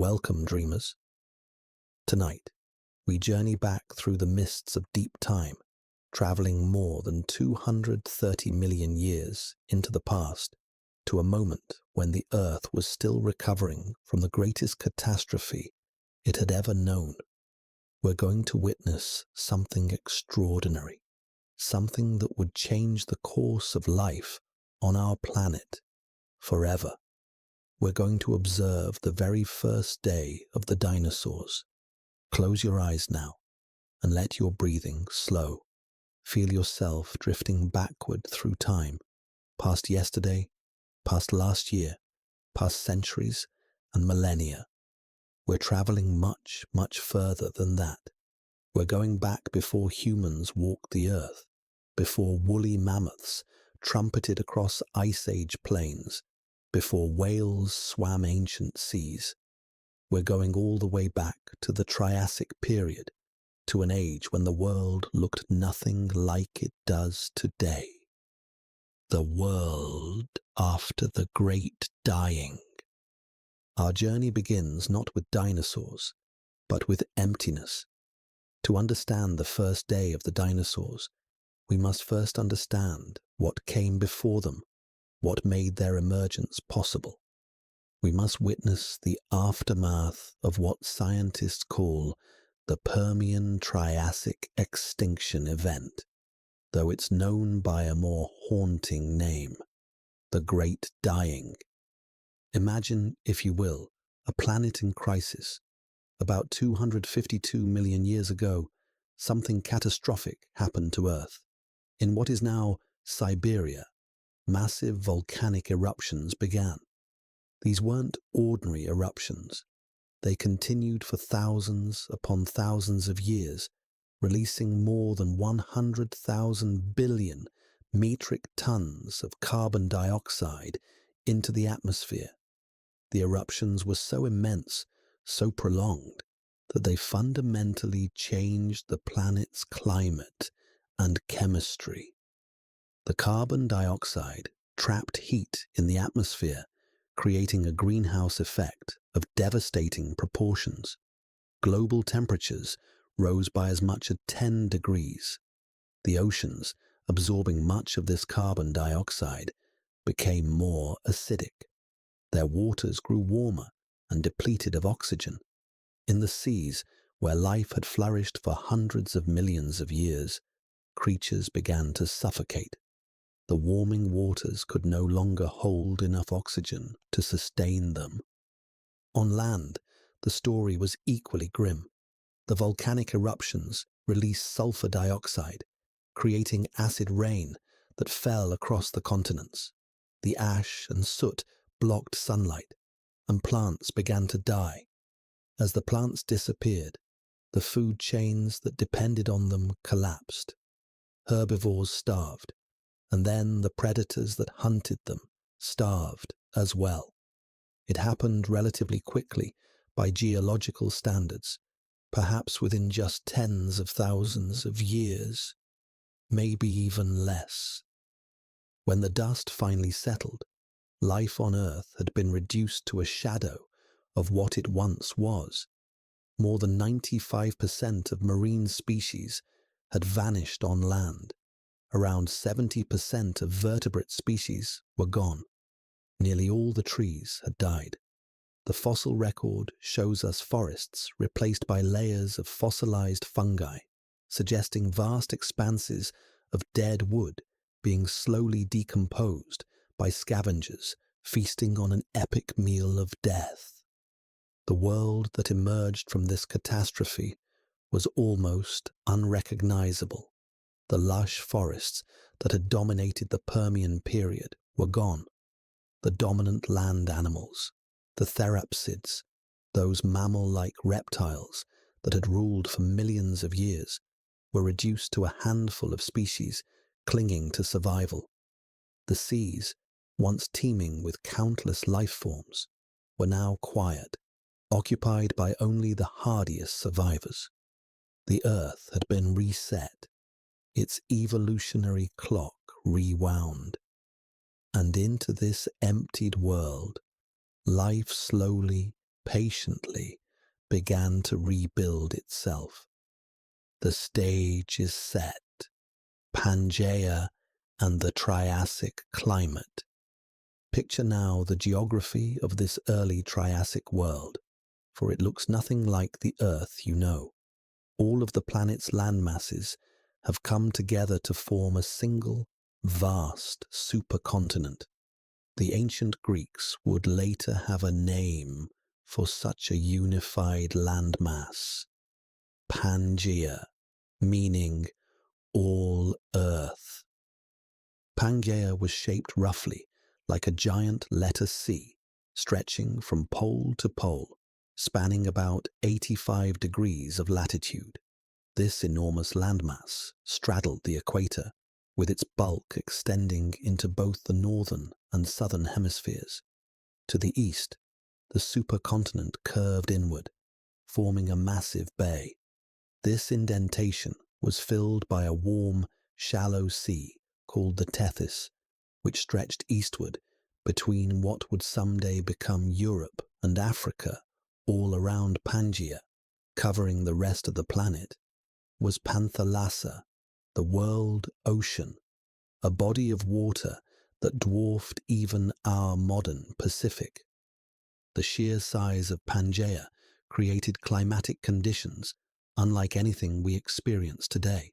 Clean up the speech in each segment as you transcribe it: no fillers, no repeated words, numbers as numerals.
Welcome, dreamers. Tonight, we journey back through the mists of deep time, traveling more than 230 million years into the past, to a moment when the Earth was still recovering from the greatest catastrophe it had ever known. We're going to witness something extraordinary, something that would change the course of life on our planet forever. We're going to observe the very first day of the dinosaurs. Close your eyes now and let your breathing slow. Feel yourself drifting backward through time, past yesterday, past last year, past centuries and millennia. We're traveling much, much further than that. We're going back before humans walked the earth, before woolly mammoths trumpeted across ice age plains, before whales swam ancient seas. We're going all the way back to the Triassic period, to an age when the world looked nothing like it does today. The world after the Great Dying. Our journey begins not with dinosaurs, but with emptiness. To understand the first day of the dinosaurs, we must first understand what came before them, what made their emergence possible. We must witness the aftermath of what scientists call the Permian-Triassic extinction event, though it's known by a more haunting name, the Great Dying. Imagine, if you will, a planet in crisis. About 252 million years ago, something catastrophic happened to Earth. In what is now Siberia, massive volcanic eruptions began. These weren't ordinary eruptions. They continued for thousands upon thousands of years, releasing more than 100,000 billion metric tons of carbon dioxide into the atmosphere. The eruptions were so immense, so prolonged, that they fundamentally changed the planet's climate and chemistry. The carbon dioxide trapped heat in the atmosphere, creating a greenhouse effect of devastating proportions. Global temperatures rose by as much as 10 degrees. The oceans, absorbing much of this carbon dioxide, became more acidic. Their waters grew warmer and depleted of oxygen. In the seas, where life had flourished for hundreds of millions of years, creatures began to suffocate. The warming waters could no longer hold enough oxygen to sustain them. On land, the story was equally grim. The volcanic eruptions released sulfur dioxide, creating acid rain that fell across the continents. The ash and soot blocked sunlight, and plants began to die. As the plants disappeared, the food chains that depended on them collapsed. Herbivores starved, and then the predators that hunted them starved as well. It happened relatively quickly by geological standards, perhaps within just tens of thousands of years, maybe even less. When the dust finally settled, life on Earth had been reduced to a shadow of what it once was. More than 95% of marine species had vanished on land. Around 70% of vertebrate species were gone. Nearly all the trees had died. The fossil record shows us forests replaced by layers of fossilized fungi, suggesting vast expanses of dead wood being slowly decomposed by scavengers feasting on an epic meal of death. The world that emerged from this catastrophe was almost unrecognizable. The lush forests that had dominated the Permian period were gone. The dominant land animals, the therapsids, those mammal-like reptiles that had ruled for millions of years, were reduced to a handful of species clinging to survival. The seas, once teeming with countless life forms, were now quiet, occupied by only the hardiest survivors. The Earth had been reset, its evolutionary clock rewound. And into this emptied world, life slowly, patiently began to rebuild itself. The stage is set. Pangaea and the Triassic climate. Picture now the geography of this early Triassic world, for it looks nothing like the Earth you know. All of the planet's landmasses have come together to form a single, vast supercontinent. The ancient Greeks would later have a name for such a unified landmass: Pangaea, meaning all Earth. Pangaea was shaped roughly like a giant letter C, stretching from pole to pole, spanning about 85 degrees of latitude. This enormous landmass straddled the equator, with its bulk extending into both the northern and southern hemispheres. To the east, the supercontinent curved inward, forming a massive bay. This indentation was filled by a warm, shallow sea called the Tethys, which stretched eastward between what would someday become Europe and Africa. All around Pangaea, covering the rest of the planet, was Panthalassa, the world ocean, a body of water that dwarfed even our modern Pacific. The sheer size of Pangaea created climatic conditions unlike anything we experience today.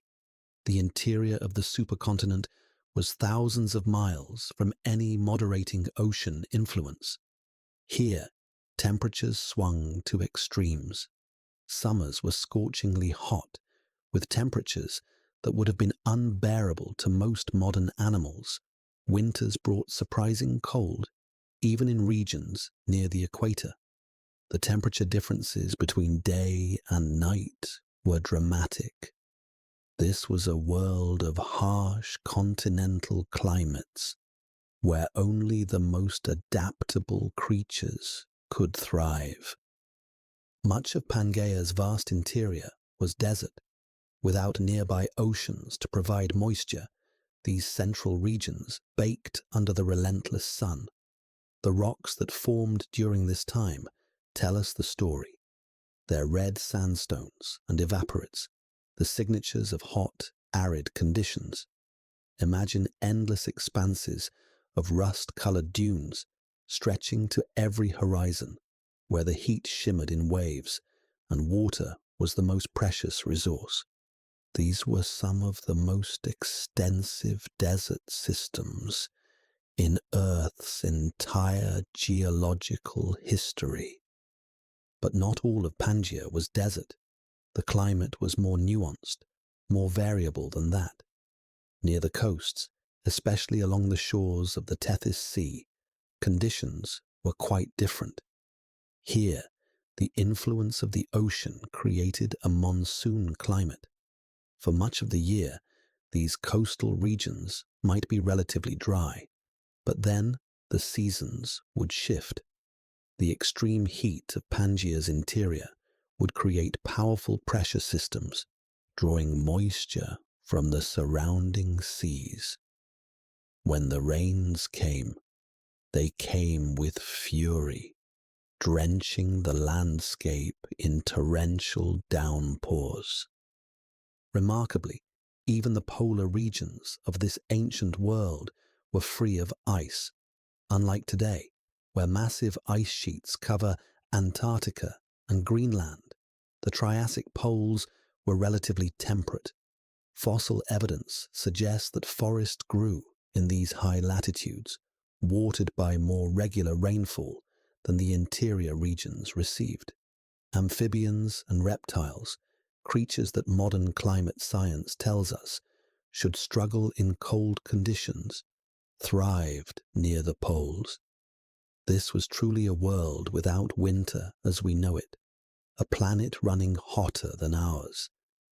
The interior of the supercontinent was thousands of miles from any moderating ocean influence. Here, temperatures swung to extremes. Summers were scorchingly hot, with temperatures that would have been unbearable to most modern animals. Winters brought surprising cold, even in regions near the equator. The temperature differences between day and night were dramatic. This was a world of harsh continental climates, where only the most adaptable creatures could thrive. Much of Pangaea's vast interior was desert. Without nearby oceans to provide moisture, these central regions baked under the relentless sun. The rocks that formed during this time tell us the story. Their red sandstones and evaporites, the signatures of hot, arid conditions. Imagine endless expanses of rust-colored dunes stretching to every horizon, where the heat shimmered in waves and water was the most precious resource. These were some of the most extensive desert systems in Earth's entire geological history. But not all of Pangaea was desert. The climate was more nuanced, more variable than that. Near the coasts, especially along the shores of the Tethys Sea, conditions were quite different. Here, the influence of the ocean created a monsoon climate. For much of the year, these coastal regions might be relatively dry, but then the seasons would shift. The extreme heat of Pangaea's interior would create powerful pressure systems, drawing moisture from the surrounding seas. When the rains came, they came with fury, drenching the landscape in torrential downpours. Remarkably, even the polar regions of this ancient world were free of ice, unlike today, where massive ice sheets cover Antarctica and Greenland. The Triassic poles were relatively temperate. Fossil evidence suggests that forests grew in these high latitudes, watered by more regular rainfall than the interior regions received. Amphibians and reptiles, creatures that modern climate science tells us should struggle in cold conditions, thrived near the poles. This was truly a world without winter as we know it, a planet running hotter than ours,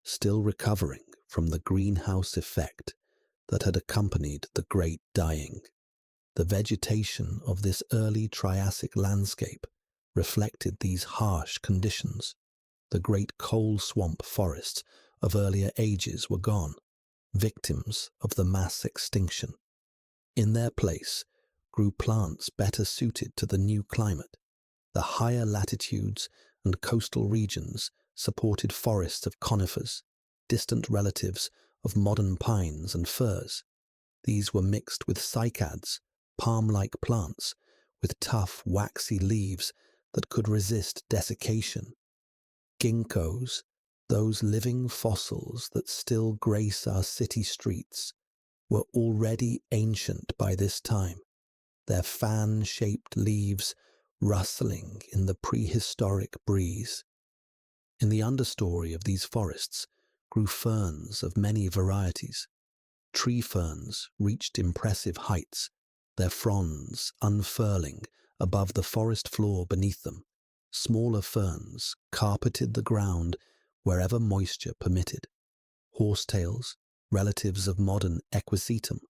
still recovering from the greenhouse effect that had accompanied the Great Dying. The vegetation of this early Triassic landscape reflected these harsh conditions. The great coal swamp forests of earlier ages were gone, victims of the mass extinction. In their place grew plants better suited to the new climate. The higher latitudes and coastal regions supported forests of conifers, distant relatives of modern pines and firs. These were mixed with cycads, palm-like plants with tough, waxy leaves that could resist desiccation. Ginkgos, those living fossils that still grace our city streets, were already ancient by this time, their fan-shaped leaves rustling in the prehistoric breeze. In the understory of these forests grew ferns of many varieties. Tree ferns reached impressive heights, their fronds unfurling above the forest floor beneath them. Smaller ferns carpeted the ground wherever moisture permitted. Horsetails, relatives of modern equisetum,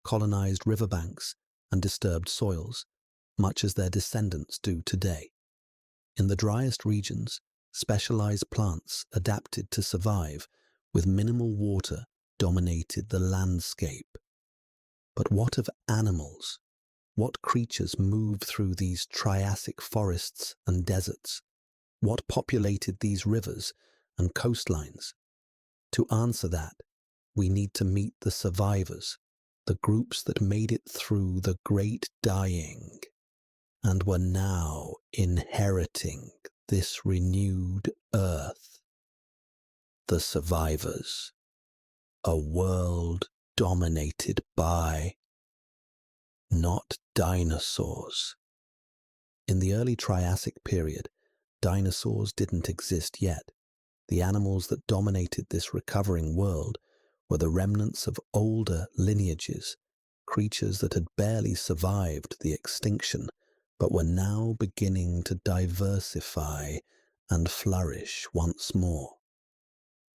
colonized riverbanks and disturbed soils, much as their descendants do today. In the driest regions, specialized plants adapted to survive with minimal water dominated the landscape. But what of animals? What creatures moved through these Triassic forests and deserts? What populated these rivers and coastlines? To answer that, we need to meet the survivors, the groups that made it through the Great Dying and were now inheriting this renewed Earth. The survivors. A world dominated by not dinosaurs. In the early Triassic period, dinosaurs didn't exist yet. The animals that dominated this recovering world were the remnants of older lineages, creatures that had barely survived the extinction, but were now beginning to diversify and flourish once more.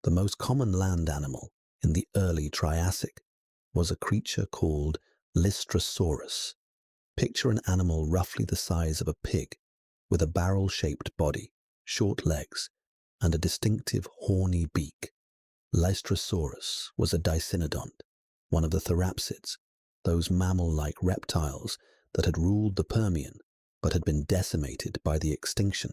The most common land animal in the early Triassic was a creature called Lystrosaurus. Picture an animal roughly the size of a pig, with a barrel-shaped body, short legs, and a distinctive horny beak. Lystrosaurus was a dicynodont, one of the therapsids, those mammal-like reptiles that had ruled the Permian but had been decimated by the extinction.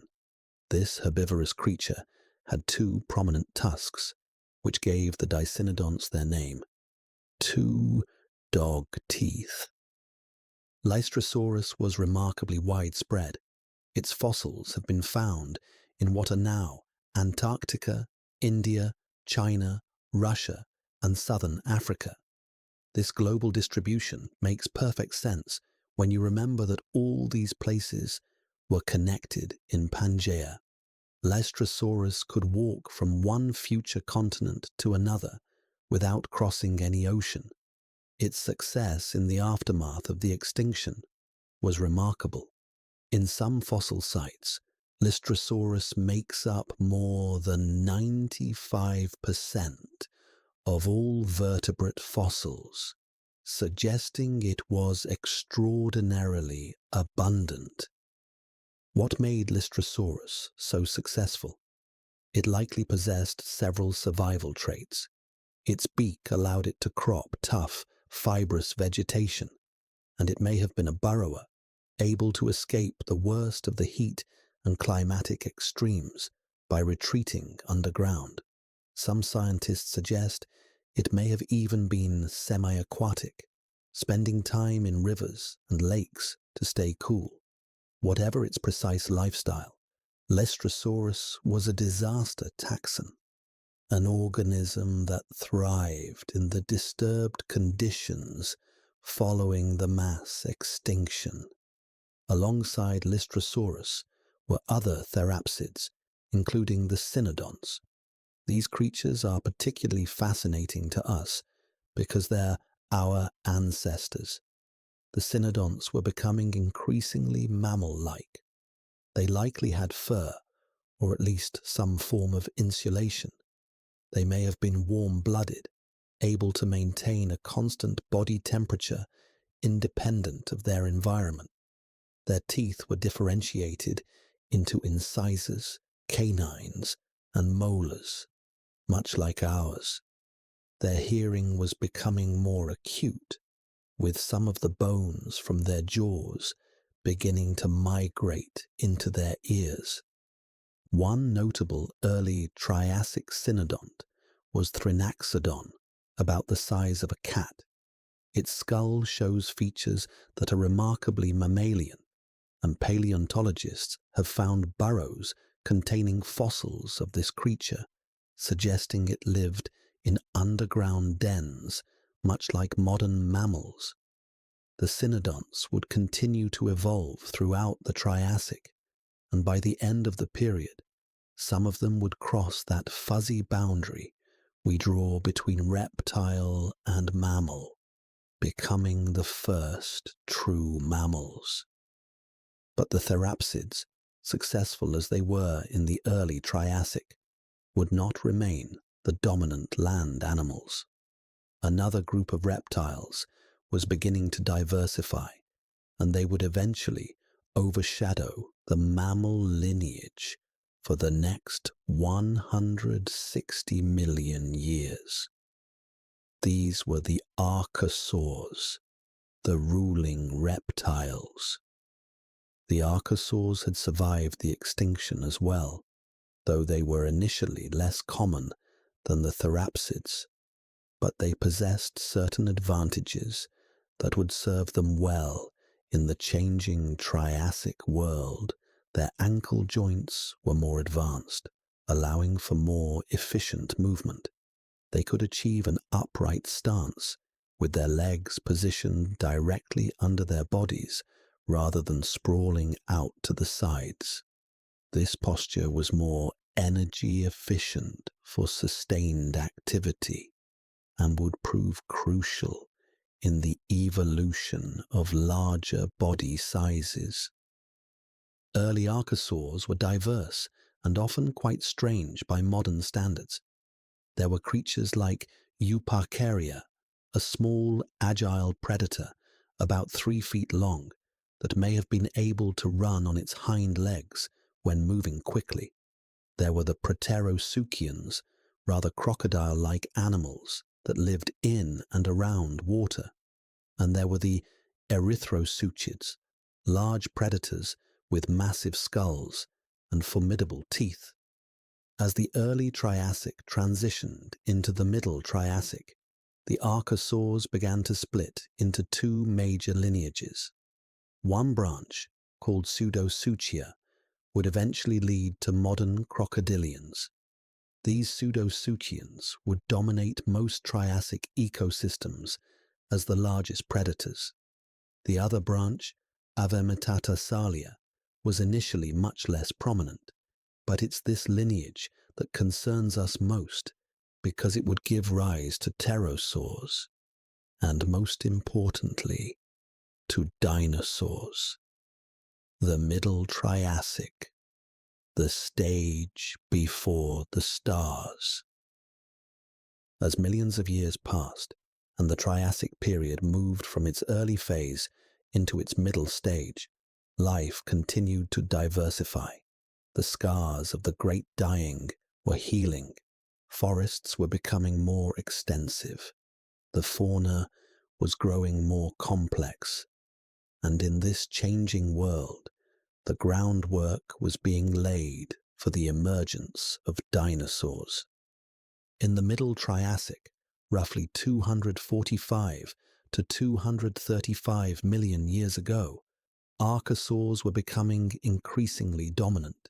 This herbivorous creature had two prominent tusks, which gave the dicynodonts their name. Two dog teeth. Lystrosaurus was remarkably widespread. Its fossils have been found in what are now Antarctica, India, China, Russia, and southern Africa. This global distribution makes perfect sense when you remember that all these places were connected in Pangaea. Lystrosaurus could walk from one future continent to another without crossing any ocean. Its success in the aftermath of the extinction was remarkable. In some fossil sites, Lystrosaurus makes up more than 95% of all vertebrate fossils, suggesting it was extraordinarily abundant. What made Lystrosaurus so successful? It likely possessed several survival traits. Its beak allowed it to crop tough, fibrous vegetation, and it may have been a burrower, able to escape the worst of the heat and climatic extremes by retreating underground. Some scientists suggest it may have even been semi-aquatic, spending time in rivers and lakes to stay cool. Whatever its precise lifestyle, Lystrosaurus was a disaster taxon, an organism that thrived in the disturbed conditions following the mass extinction. Alongside Lystrosaurus were other therapsids, including the cynodonts. These creatures are particularly fascinating to us because they're our ancestors. The cynodonts were becoming increasingly mammal-like. They likely had fur, or at least some form of insulation. They may have been warm-blooded, able to maintain a constant body temperature independent of their environment. Their teeth were differentiated into incisors, canines, and molars, much like ours. Their hearing was becoming more acute, with some of the bones from their jaws beginning to migrate into their ears. One notable early Triassic cynodont was Thrinaxodon, about the size of a cat. Its skull shows features that are remarkably mammalian, and paleontologists have found burrows containing fossils of this creature, suggesting it lived in underground dens, much like modern mammals. The cynodonts would continue to evolve throughout the Triassic, and by the end of the period, some of them would cross that fuzzy boundary we draw between reptile and mammal, becoming the first true mammals. But the therapsids, successful as they were in the early Triassic, would not remain the dominant land animals. Another group of reptiles was beginning to diversify, and they would eventually overshadow the mammal lineage for the next 160 million years. These were the archosaurs, the ruling reptiles. The archosaurs had survived the extinction as well, though they were initially less common than the therapsids, but they possessed certain advantages that would serve them well in the changing Triassic world. Their ankle joints were more advanced, allowing for more efficient movement. They could achieve an upright stance, with their legs positioned directly under their bodies rather than sprawling out to the sides. This posture was more energy efficient for sustained activity and would prove crucial in the evolution of larger body sizes. Early archosaurs were diverse and often quite strange by modern standards. There were creatures like Euparkeria, a small, agile predator about 3 feet long that may have been able to run on its hind legs when moving quickly. There were the Proterosuchians, rather crocodile-like animals that lived in and around water. And there were the Erythrosuchids, large predators with massive skulls and formidable teeth. As the early Triassic transitioned into the middle Triassic, the archosaurs began to split into 2 major lineages. One branch, called Pseudosuchia, would eventually lead to modern crocodilians. These Pseudosuchians would dominate most Triassic ecosystems as the largest predators. The other branch, Avemetatarsalia, was initially much less prominent, but it's this lineage that concerns us most because it would give rise to pterosaurs, and most importantly, to dinosaurs. The Middle Triassic, the stage before the stars. As millions of years passed, and the Triassic period moved from its early phase into its middle stage, life continued to diversify. The scars of the Great Dying were healing. Forests were becoming more extensive. The fauna was growing more complex. And in this changing world, the groundwork was being laid for the emergence of dinosaurs. In the Middle Triassic, roughly 245 to 235 million years ago, archosaurs were becoming increasingly dominant.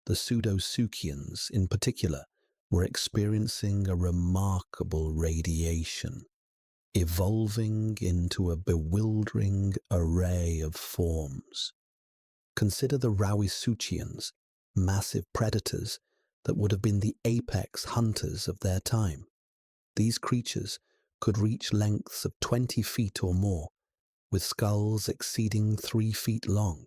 The Pseudosuchians, in particular, were experiencing a remarkable radiation, evolving into a bewildering array of forms. Consider the Rauisuchians, massive predators that would have been the apex hunters of their time. These creatures could reach lengths of 20 feet or more, with skulls exceeding 3 feet long.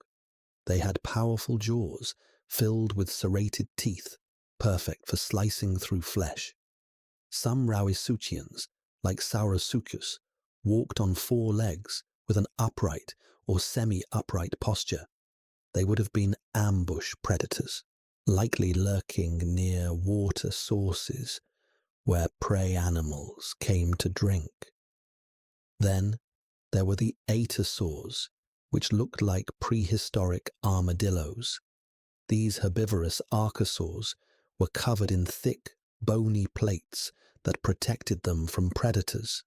They had powerful jaws filled with serrated teeth, perfect for slicing through flesh. Some Rauisuchians, like Saurosuchus, walked on 4 legs with an upright or semi-upright posture. They would have been ambush predators, likely lurking near water sources where prey animals came to drink. Then there were the Aetosaurs, which looked like prehistoric armadillos. These herbivorous archosaurs were covered in thick, bony plates that protected them from predators.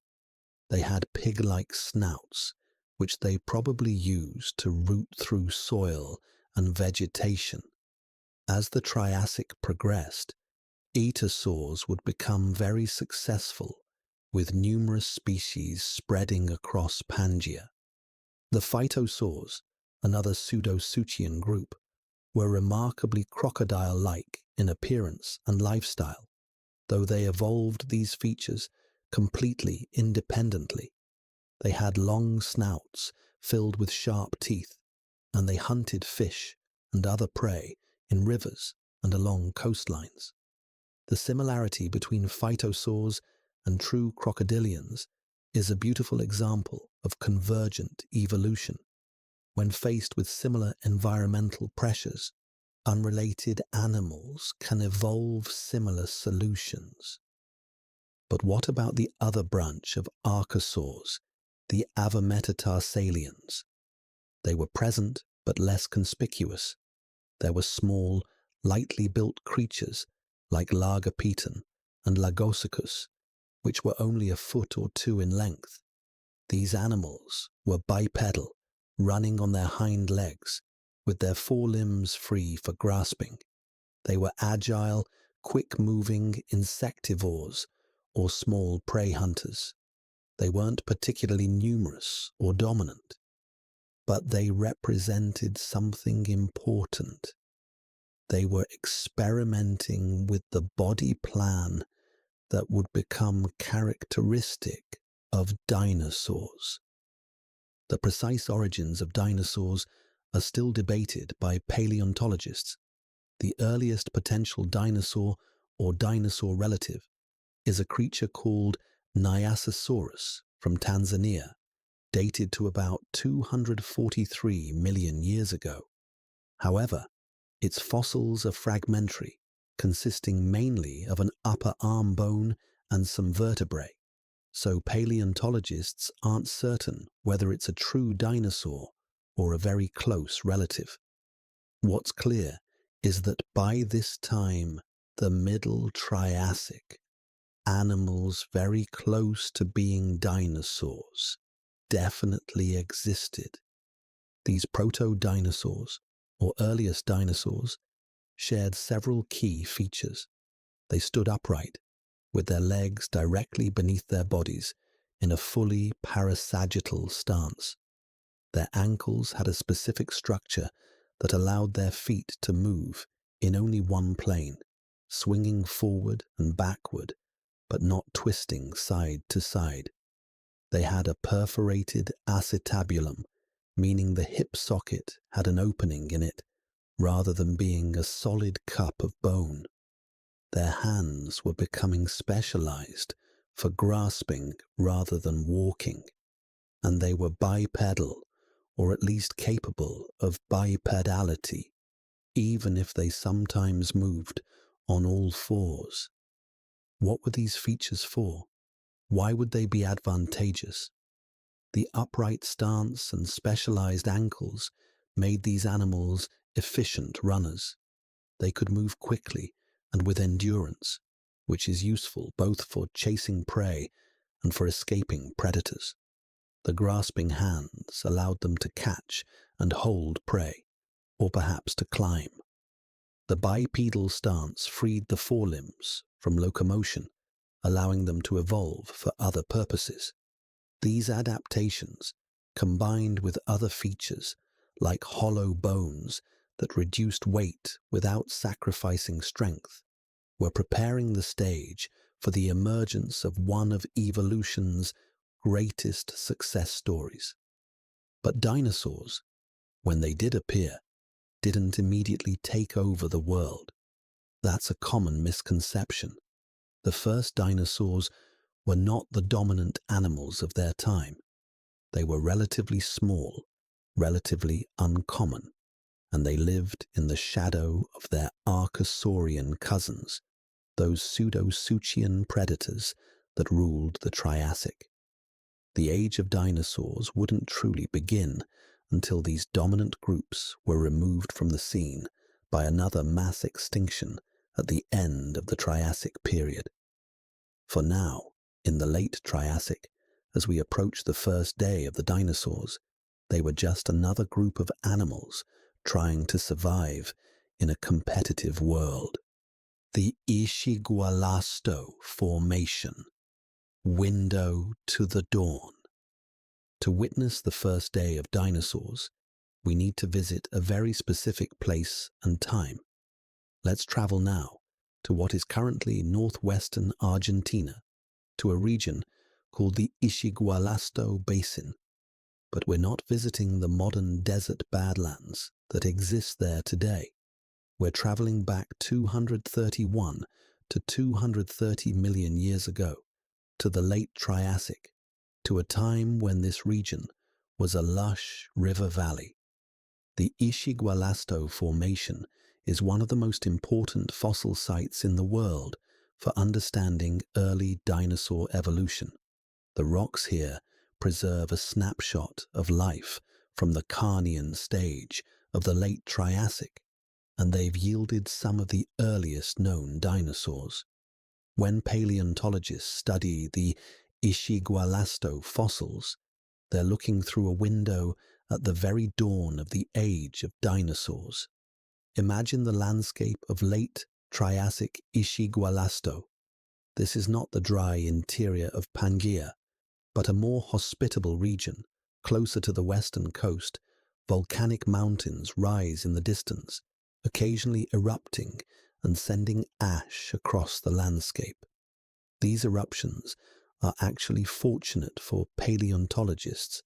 They had pig-like snouts, which they probably used to root through soil and vegetation. As the Triassic progressed, etosaurs would become very successful, with numerous species spreading across Pangaea. The phytosaurs, another pseudosuchian group, were remarkably crocodile-like in appearance and lifestyle, though they evolved these features completely independently. They had long snouts filled with sharp teeth, and they hunted fish and other prey in rivers and along coastlines. The similarity between phytosaurs and true crocodilians is a beautiful example of convergent evolution. When faced with similar environmental pressures, unrelated animals can evolve similar solutions. But what about the other branch of archosaurs, the avimetatarsalians? They were present but less conspicuous. There were small, lightly built creatures like Lagopithecus and Lagosicus, which were only a foot or two in length. These animals were bipedal, running on their hind legs, with their forelimbs free for grasping. They were agile, quick-moving insectivores or small prey hunters. They weren't particularly numerous or dominant, but they represented something important. They were experimenting with the body plan that would become characteristic of dinosaurs. The precise origins of dinosaurs are still debated by paleontologists. The earliest potential dinosaur or dinosaur relative is a creature called Nyasasaurus from Tanzania, dated to about 243 million years ago. However, its fossils are fragmentary, consisting mainly of an upper arm bone and some vertebrae, so paleontologists aren't certain whether it's a true dinosaur or a very close relative. What's clear is that by this time, the Middle Triassic, animals very close to being dinosaurs definitely existed. These proto-dinosaurs, or earliest dinosaurs, shared several key features. They stood upright, with their legs directly beneath their bodies in a fully parasagittal stance. Their ankles had a specific structure that allowed their feet to move in only one plane, swinging forward and backward, but not twisting side to side. They had a perforated acetabulum, meaning the hip socket had an opening in it, rather than being a solid cup of bone. Their hands were becoming specialized for grasping rather than walking, and they were bipedal, or at least capable of bipedality, even if they sometimes moved on all fours. What were these features for? Why would they be advantageous? The upright stance and specialized ankles made these animals efficient runners. They could move quickly and with endurance, which is useful both for chasing prey and for escaping predators. The grasping hands allowed them to catch and hold prey, or perhaps to climb. The bipedal stance freed the forelimbs from locomotion, allowing them to evolve for other purposes. These adaptations, combined with other features like hollow bones that reduced weight without sacrificing strength, were preparing the stage for the emergence of one of evolution's greatest success stories. But dinosaurs, when they did appear, didn't immediately take over the world. That's a common misconception. The first dinosaurs were not the dominant animals of their time. They were relatively small, relatively uncommon, and they lived in the shadow of their archosaurian cousins, those pseudosuchian predators that ruled the Triassic. The age of dinosaurs wouldn't truly begin until these dominant groups were removed from the scene by another mass extinction at the end of the Triassic period. For now, in the late Triassic, as we approach the first day of the dinosaurs, they were just another group of animals trying to survive in a competitive world. The Ishigualasto Formation, Window to the Dawn. To witness the first day of dinosaurs, we need to visit a very specific place and time. Let's travel now to what is currently northwestern Argentina, to a region called the Ishigualasto Basin. But we're not visiting the modern desert badlands that exist there today. We're traveling back 231 to 230 million years ago, to the late Triassic, to a time when this region was a lush river valley. The Ishigualasto Formation is one of the most important fossil sites in the world for understanding early dinosaur evolution. The rocks here preserve a snapshot of life from the Carnian stage of the late Triassic, and they've yielded some of the earliest known dinosaurs. When paleontologists study the Ishigualasto fossils, they're looking through a window at the very dawn of the age of dinosaurs. Imagine the landscape of late Triassic Ishigualasto. This is not the dry interior of Pangaea, but a more hospitable region. Closer to the western coast, volcanic mountains rise in the distance, occasionally erupting and sending ash across the landscape. These eruptions are actually fortunate for paleontologists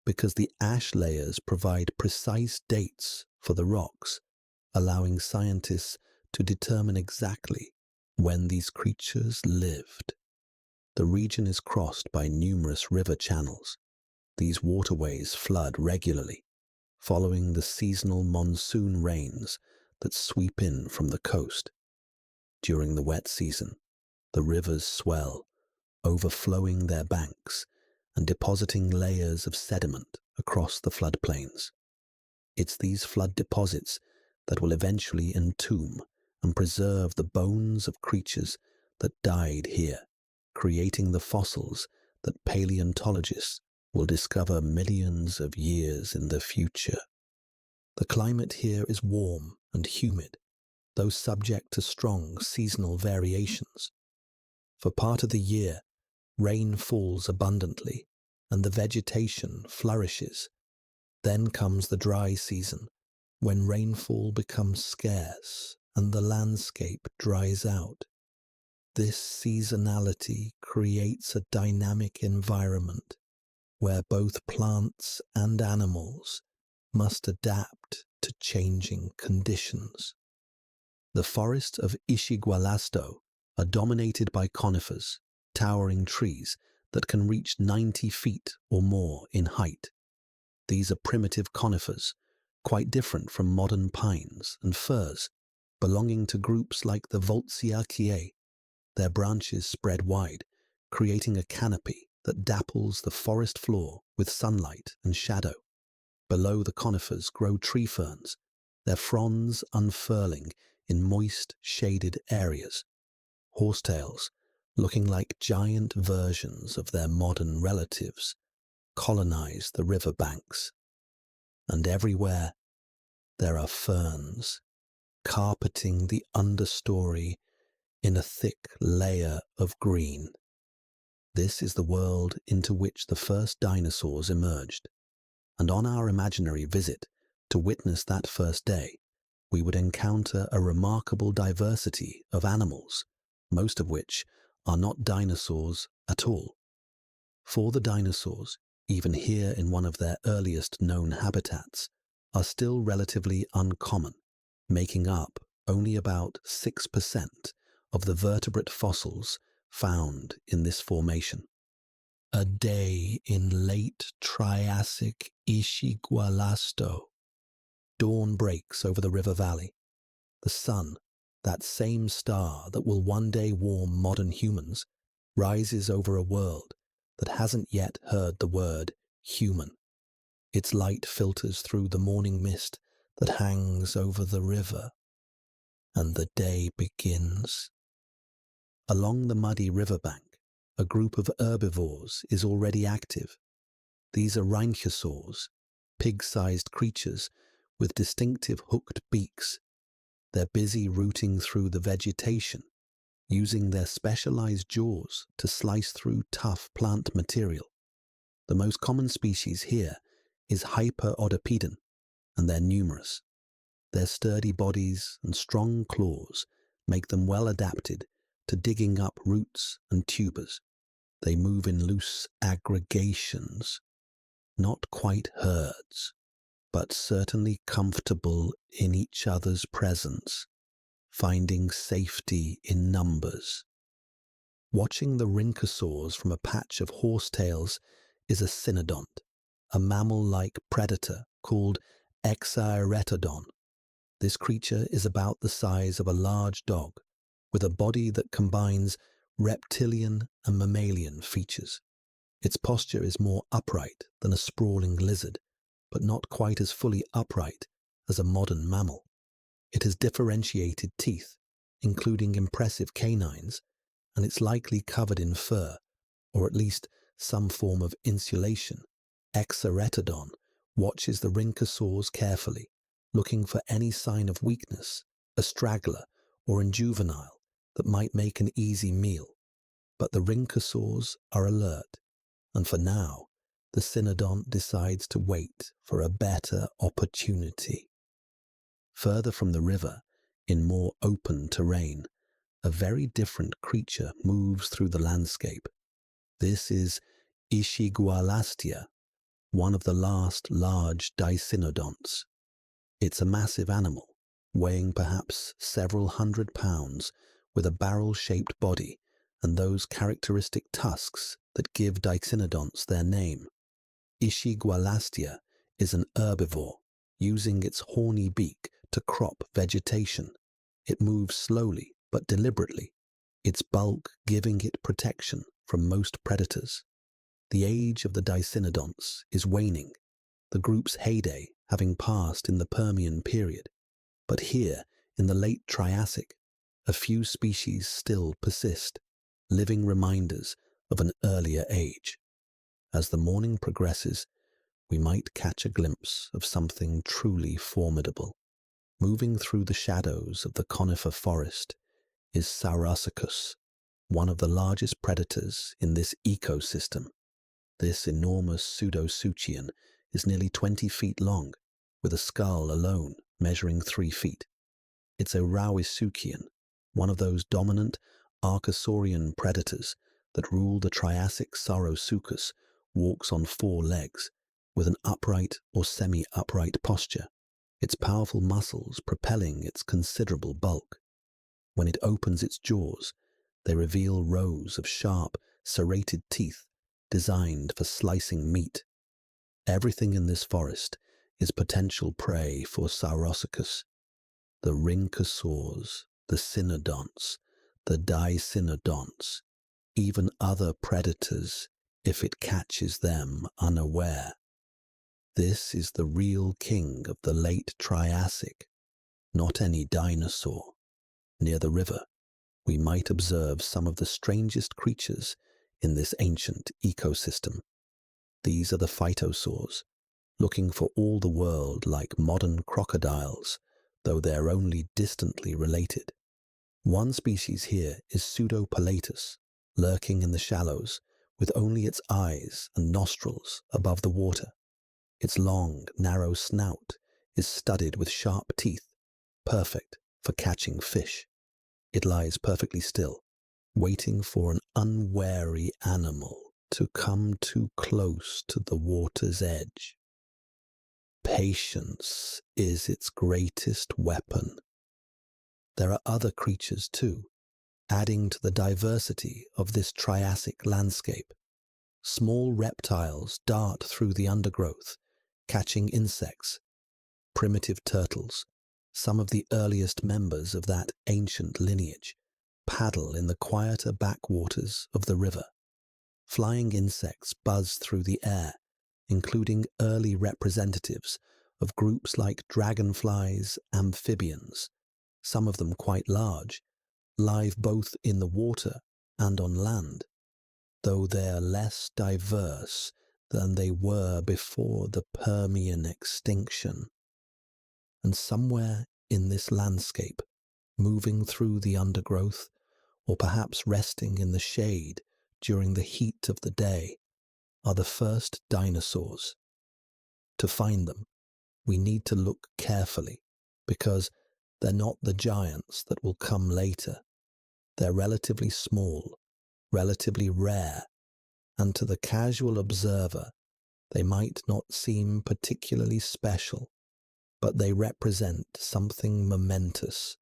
because the ash layers provide precise dates for the rocks, allowing scientists to determine exactly when these creatures lived. The region is crossed by numerous river channels. These waterways flood regularly, following the seasonal monsoon rains that sweep in from the coast. During the wet season, the rivers swell, overflowing their banks and depositing layers of sediment across the floodplains. It's these flood deposits that will eventually entomb and preserve the bones of creatures that died here, creating the fossils that paleontologists will discover millions of years in the future. The climate here is warm and humid, though subject to strong seasonal variations. For part of the year, rain falls abundantly and the vegetation flourishes. Then comes the dry season, when rainfall becomes scarce and the landscape dries out. This seasonality creates a dynamic environment where both plants and animals must adapt to changing conditions. The forests of Ishigualasto are dominated by conifers, towering trees that can reach 90 feet or more in height. These are primitive conifers, quite different from modern pines and firs, belonging to groups like the Voltziaceae. Their branches spread wide, creating a canopy that dapples the forest floor with sunlight and shadow. Below the conifers grow tree ferns, their fronds unfurling in moist, shaded areas. Horsetails, looking like giant versions of their modern relatives, colonize the river banks. And everywhere, there are ferns, carpeting the understory in a thick layer of green. This is the world into which the first dinosaurs emerged. And on our imaginary visit to witness that first day, we would encounter a remarkable diversity of animals, most of which are not dinosaurs at all. For the dinosaurs, even here in one of their earliest known habitats, are still relatively uncommon, making up only about 6% of the vertebrate fossils found in this formation. A day in late Triassic Ishigualasto. Dawn breaks over the river valley. The sun, that same star that will one day warm modern humans, rises over a world that hasn't yet heard the word human. Its light filters through the morning mist that hangs over the river, and the day begins. Along the muddy riverbank, a group of herbivores is already active. These are rhinoceros, pig-sized creatures with distinctive hooked beaks. They're busy rooting through the vegetation, using their specialized jaws to slice through tough plant material. The most common species here is Hyperodopedon, and they're numerous. Their sturdy bodies and strong claws make them well adapted to digging up roots and tubers. They move in loose aggregations, not quite herds, but certainly comfortable in each other's presence, finding safety in numbers. Watching the rhinoceros from a patch of horsetails is a cynodont, a mammal-like predator called Exaeretodon. This creature is about the size of a large dog, with a body that combines reptilian and mammalian features. Its posture is more upright than a sprawling lizard, but not quite as fully upright as a modern mammal. It has differentiated teeth, including impressive canines, and it's likely covered in fur, or at least some form of insulation. Exaeretodon watches the rhinoceros carefully, looking for any sign of weakness, a straggler or a juvenile that might make an easy meal. But the rhinoceros are alert, and for now, the cynodont decides to wait for a better opportunity. Further from the river, in more open terrain, a very different creature moves through the landscape. This is Ishigualastia, one of the last large dicynodonts. It's a massive animal, weighing perhaps several hundred pounds, with a barrel-shaped body and those characteristic tusks that give dicynodonts their name. Ishigualastia is an herbivore, using its horny beak to crop vegetation. It moves slowly but deliberately, its bulk giving it protection from most predators. The age of the dicynodonts is waning, the group's heyday having passed in the Permian period. But here, in the late Triassic, a few species still persist, living reminders of an earlier age. As the morning progresses, we might catch a glimpse of something truly formidable. Moving through the shadows of the conifer forest is Sauropods, one of the largest predators in this ecosystem. This enormous pseudosuchian is nearly 20 feet long, with a skull alone measuring 3 feet. It's a Rauisuchian, one of those dominant Archosaurian predators that rule the Triassic. Saurosuchus walks on 4 legs, with an upright or semi-upright posture, its powerful muscles propelling its considerable bulk. When it opens its jaws, they reveal rows of sharp, serrated teeth designed for slicing meat. Everything in this forest is potential prey for Sauropods. The rhinoceros, the cynodonts, the dicynodonts, even other predators if it catches them unaware. This is the real king of the late Triassic, not any dinosaur. Near the river, we might observe some of the strangest creatures in this ancient ecosystem. These are the phytosaurs, looking for all the world like modern crocodiles, though they're only distantly related. One species here is Pseudopalatus, lurking in the shallows, with only its eyes and nostrils above the water. Its long, narrow snout is studded with sharp teeth, perfect for catching fish. It lies perfectly still, waiting for an unwary animal to come too close to the water's edge. Patience is its greatest weapon. There are other creatures too, adding to the diversity of this Triassic landscape. Small reptiles dart through the undergrowth, catching insects. Primitive turtles, some of the earliest members of that ancient lineage, paddle in the quieter backwaters of the river. Flying insects buzz through the air, including early representatives of groups like dragonflies, amphibians, some of them quite large, live both in the water and on land, though they're less diverse than they were before the Permian extinction. And somewhere in this landscape, moving through the undergrowth, or perhaps resting in the shade during the heat of the day, are the first dinosaurs. To find them, we need to look carefully, because they're not the giants that will come later. They're relatively small, relatively rare, and to the casual observer, they might not seem particularly special, but they represent something momentous,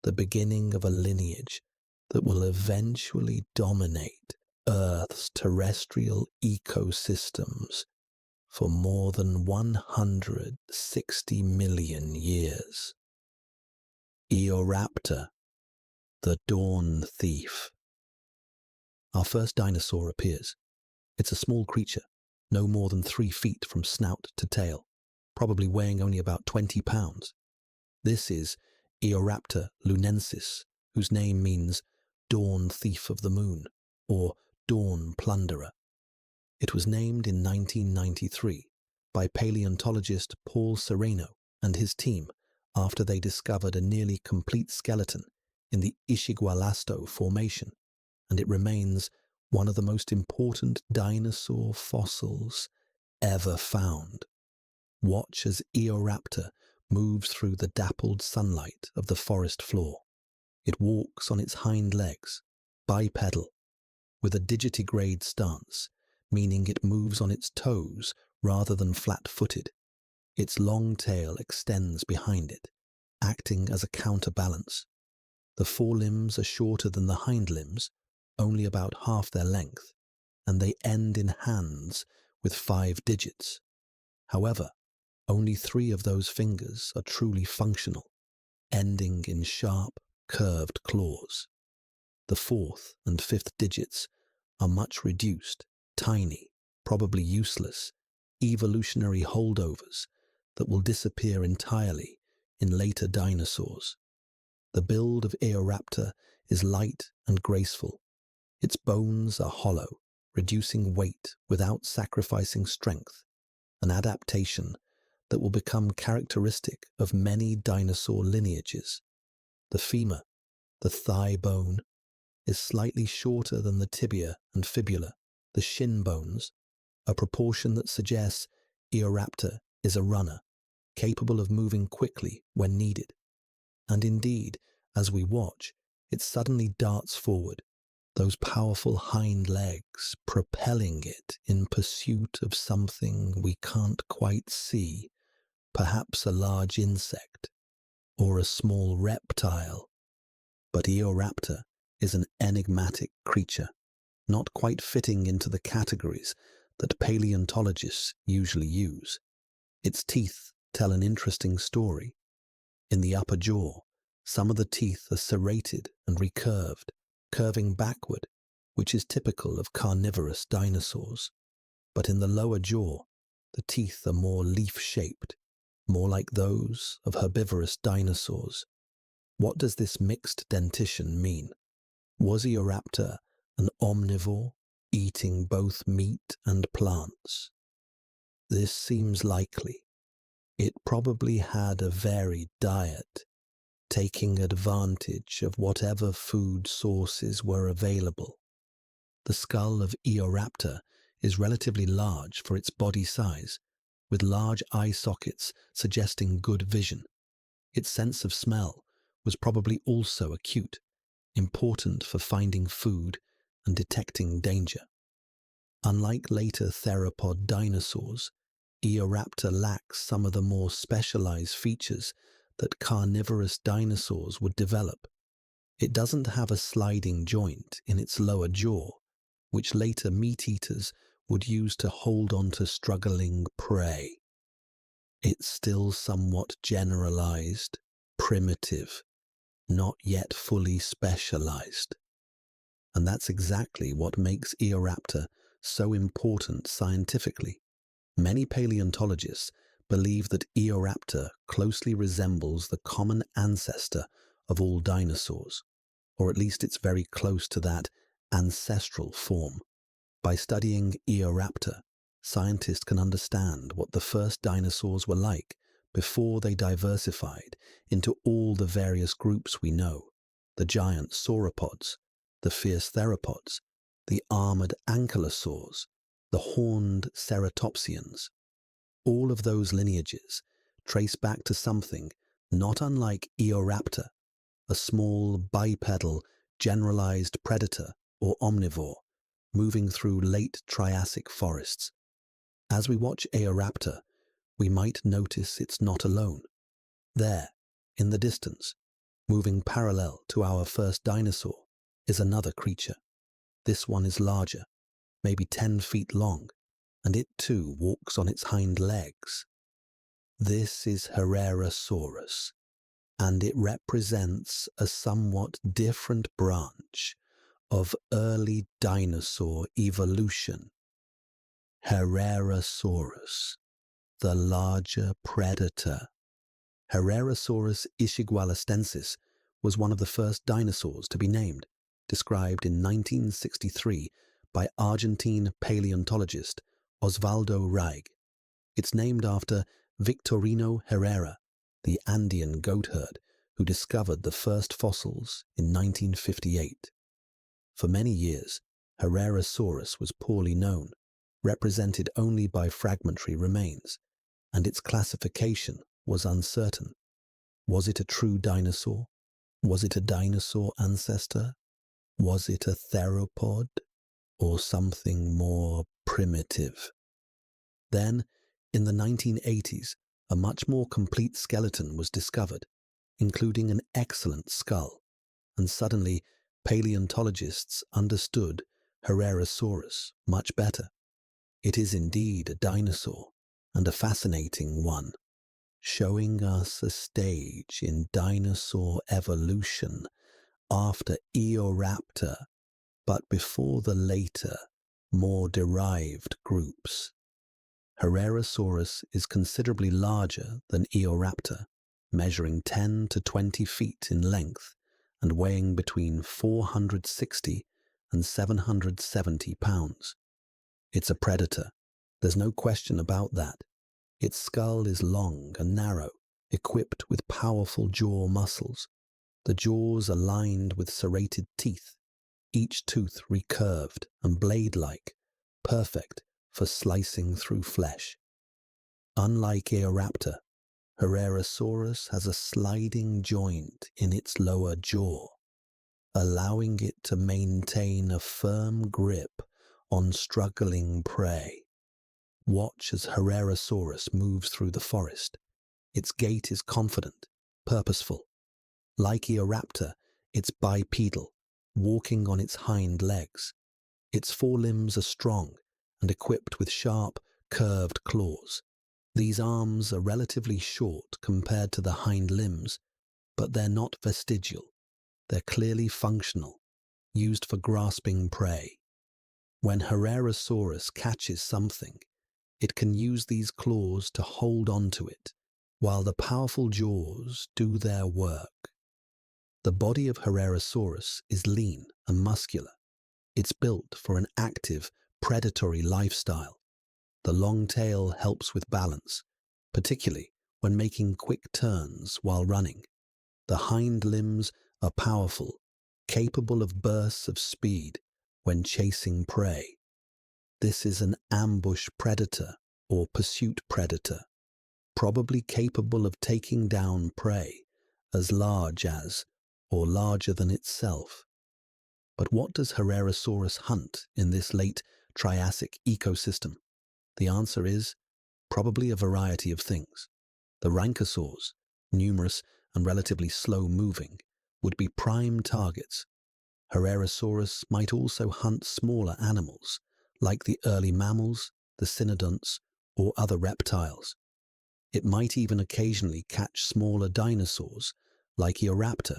the beginning of a lineage that will eventually dominate Earth's terrestrial ecosystems for more than 160 million years. Eoraptor, the dawn thief. Our first dinosaur appears. It's a small creature, no more than 3 feet from snout to tail, probably weighing only about 20 pounds. This is Eoraptor lunensis, whose name means dawn thief of the moon, or dawn plunderer. It was named in 1993 by paleontologist Paul Sereno and his team after they discovered a nearly complete skeleton in the Ishigualasto Formation, and it remains one of the most important dinosaur fossils ever found. Watch as Eoraptor moves through the dappled sunlight of the forest floor. It walks on its hind legs, bipedal, with a digitigrade stance, meaning it moves on its toes rather than flat-footed. Its long tail extends behind it, acting as a counterbalance. The forelimbs are shorter than the hind limbs, only about half their length, and they end in hands with 5 digits. However, only 3 of those fingers are truly functional, ending in sharp, curved claws. The 4th and 5th digits are much reduced, tiny, probably useless, evolutionary holdovers that will disappear entirely in later dinosaurs. The build of Eoraptor is light and graceful. Its bones are hollow, reducing weight without sacrificing strength, an adaptation that will become characteristic of many dinosaur lineages. The femur, the thigh bone, is slightly shorter than the tibia and fibula, the shin bones, a proportion that suggests Eoraptor is a runner, capable of moving quickly when needed. And indeed, as we watch, it suddenly darts forward, those powerful hind legs propelling it in pursuit of something we can't quite see, perhaps a large insect or a small reptile. But Eoraptor is an enigmatic creature, not quite fitting into the categories that paleontologists usually use. Its teeth tell an interesting story. In the upper jaw, some of the teeth are serrated and recurved, curving backward, which is typical of carnivorous dinosaurs. But in the lower jaw, the teeth are more leaf-shaped, more like those of herbivorous dinosaurs. What does this mixed dentition mean? Was Eoraptor an omnivore, eating both meat and plants? This seems likely. It probably had a varied diet, taking advantage of whatever food sources were available. The skull of Eoraptor is relatively large for its body size, with large eye sockets suggesting good vision. Its sense of smell was probably also acute, important for finding food and detecting danger. Unlike later theropod dinosaurs, Eoraptor lacks some of the more specialized features that carnivorous dinosaurs would develop. It doesn't have a sliding joint in its lower jaw, which later meat-eaters would use to hold on to struggling prey. It's still somewhat generalized, primitive, not yet fully specialized. And that's exactly what makes Eoraptor so important scientifically. Many paleontologists believe that Eoraptor closely resembles the common ancestor of all dinosaurs, or at least it's very close to that ancestral form. By studying Eoraptor, scientists can understand what the first dinosaurs were like before they diversified into all the various groups we know: the giant sauropods, the fierce theropods, the armored ankylosaurs, the horned ceratopsians. All of those lineages trace back to something not unlike Eoraptor, a small bipedal generalized predator or omnivore moving through late Triassic forests. As we watch Eoraptor, we might notice it's not alone. There, in the distance, moving parallel to our first dinosaur, is another creature. This one is larger, maybe 10 feet long, and it too walks on its hind legs. This is Herrerasaurus, and it represents a somewhat different branch of early dinosaur evolution. Herrerasaurus, the larger predator. Herrerasaurus ishigualastensis was one of the first dinosaurs to be named, described in 1963 by Argentine paleontologist Osvaldo Reig. It's named after Victorino Herrera, the Andean goatherd who discovered the first fossils in 1958. For many years, Herrerasaurus was poorly known, represented only by fragmentary remains, and its classification was uncertain. Was it a true dinosaur? Was it a dinosaur ancestor? Was it a theropod? Or something more primitive? Then, in the 1980s, a much more complete skeleton was discovered, including an excellent skull, and suddenly paleontologists understood Herrerasaurus much better. It is indeed a dinosaur, and a fascinating one, showing us a stage in dinosaur evolution after Eoraptor, but before the later, more derived groups. Herrerasaurus is considerably larger than Eoraptor, measuring 10 to 20 feet in length and weighing between 460 and 770 pounds. It's a predator. There's no question about that. Its skull is long and narrow, equipped with powerful jaw muscles. The jaws are lined with serrated teeth, each tooth recurved and blade-like, perfect for slicing through flesh. Unlike Eoraptor, Herrerasaurus has a sliding joint in its lower jaw, allowing it to maintain a firm grip on struggling prey. Watch as Herrerasaurus moves through the forest. Its gait is confident, purposeful. Like Eoraptor, it's bipedal, walking on its hind legs. Its forelimbs are strong and equipped with sharp, curved claws. These arms are relatively short compared to the hind limbs, but they're not vestigial. They're clearly functional, used for grasping prey. When Herrerasaurus catches something, it can use these claws to hold onto it, while the powerful jaws do their work. The body of Herrerasaurus is lean and muscular. It's built for an active, predatory lifestyle. The long tail helps with balance, particularly when making quick turns while running. The hind limbs are powerful, capable of bursts of speed when chasing prey. This is an ambush predator or pursuit predator, probably capable of taking down prey as large as or larger than itself. But what does Herrerasaurus hunt in this late Triassic ecosystem? The answer is probably a variety of things. The rhynchosaurs, numerous and relatively slow-moving, would be prime targets. Herrerasaurus might also hunt smaller animals, like the early mammals, the cynodonts, or other reptiles. It might even occasionally catch smaller dinosaurs, like Eoraptor,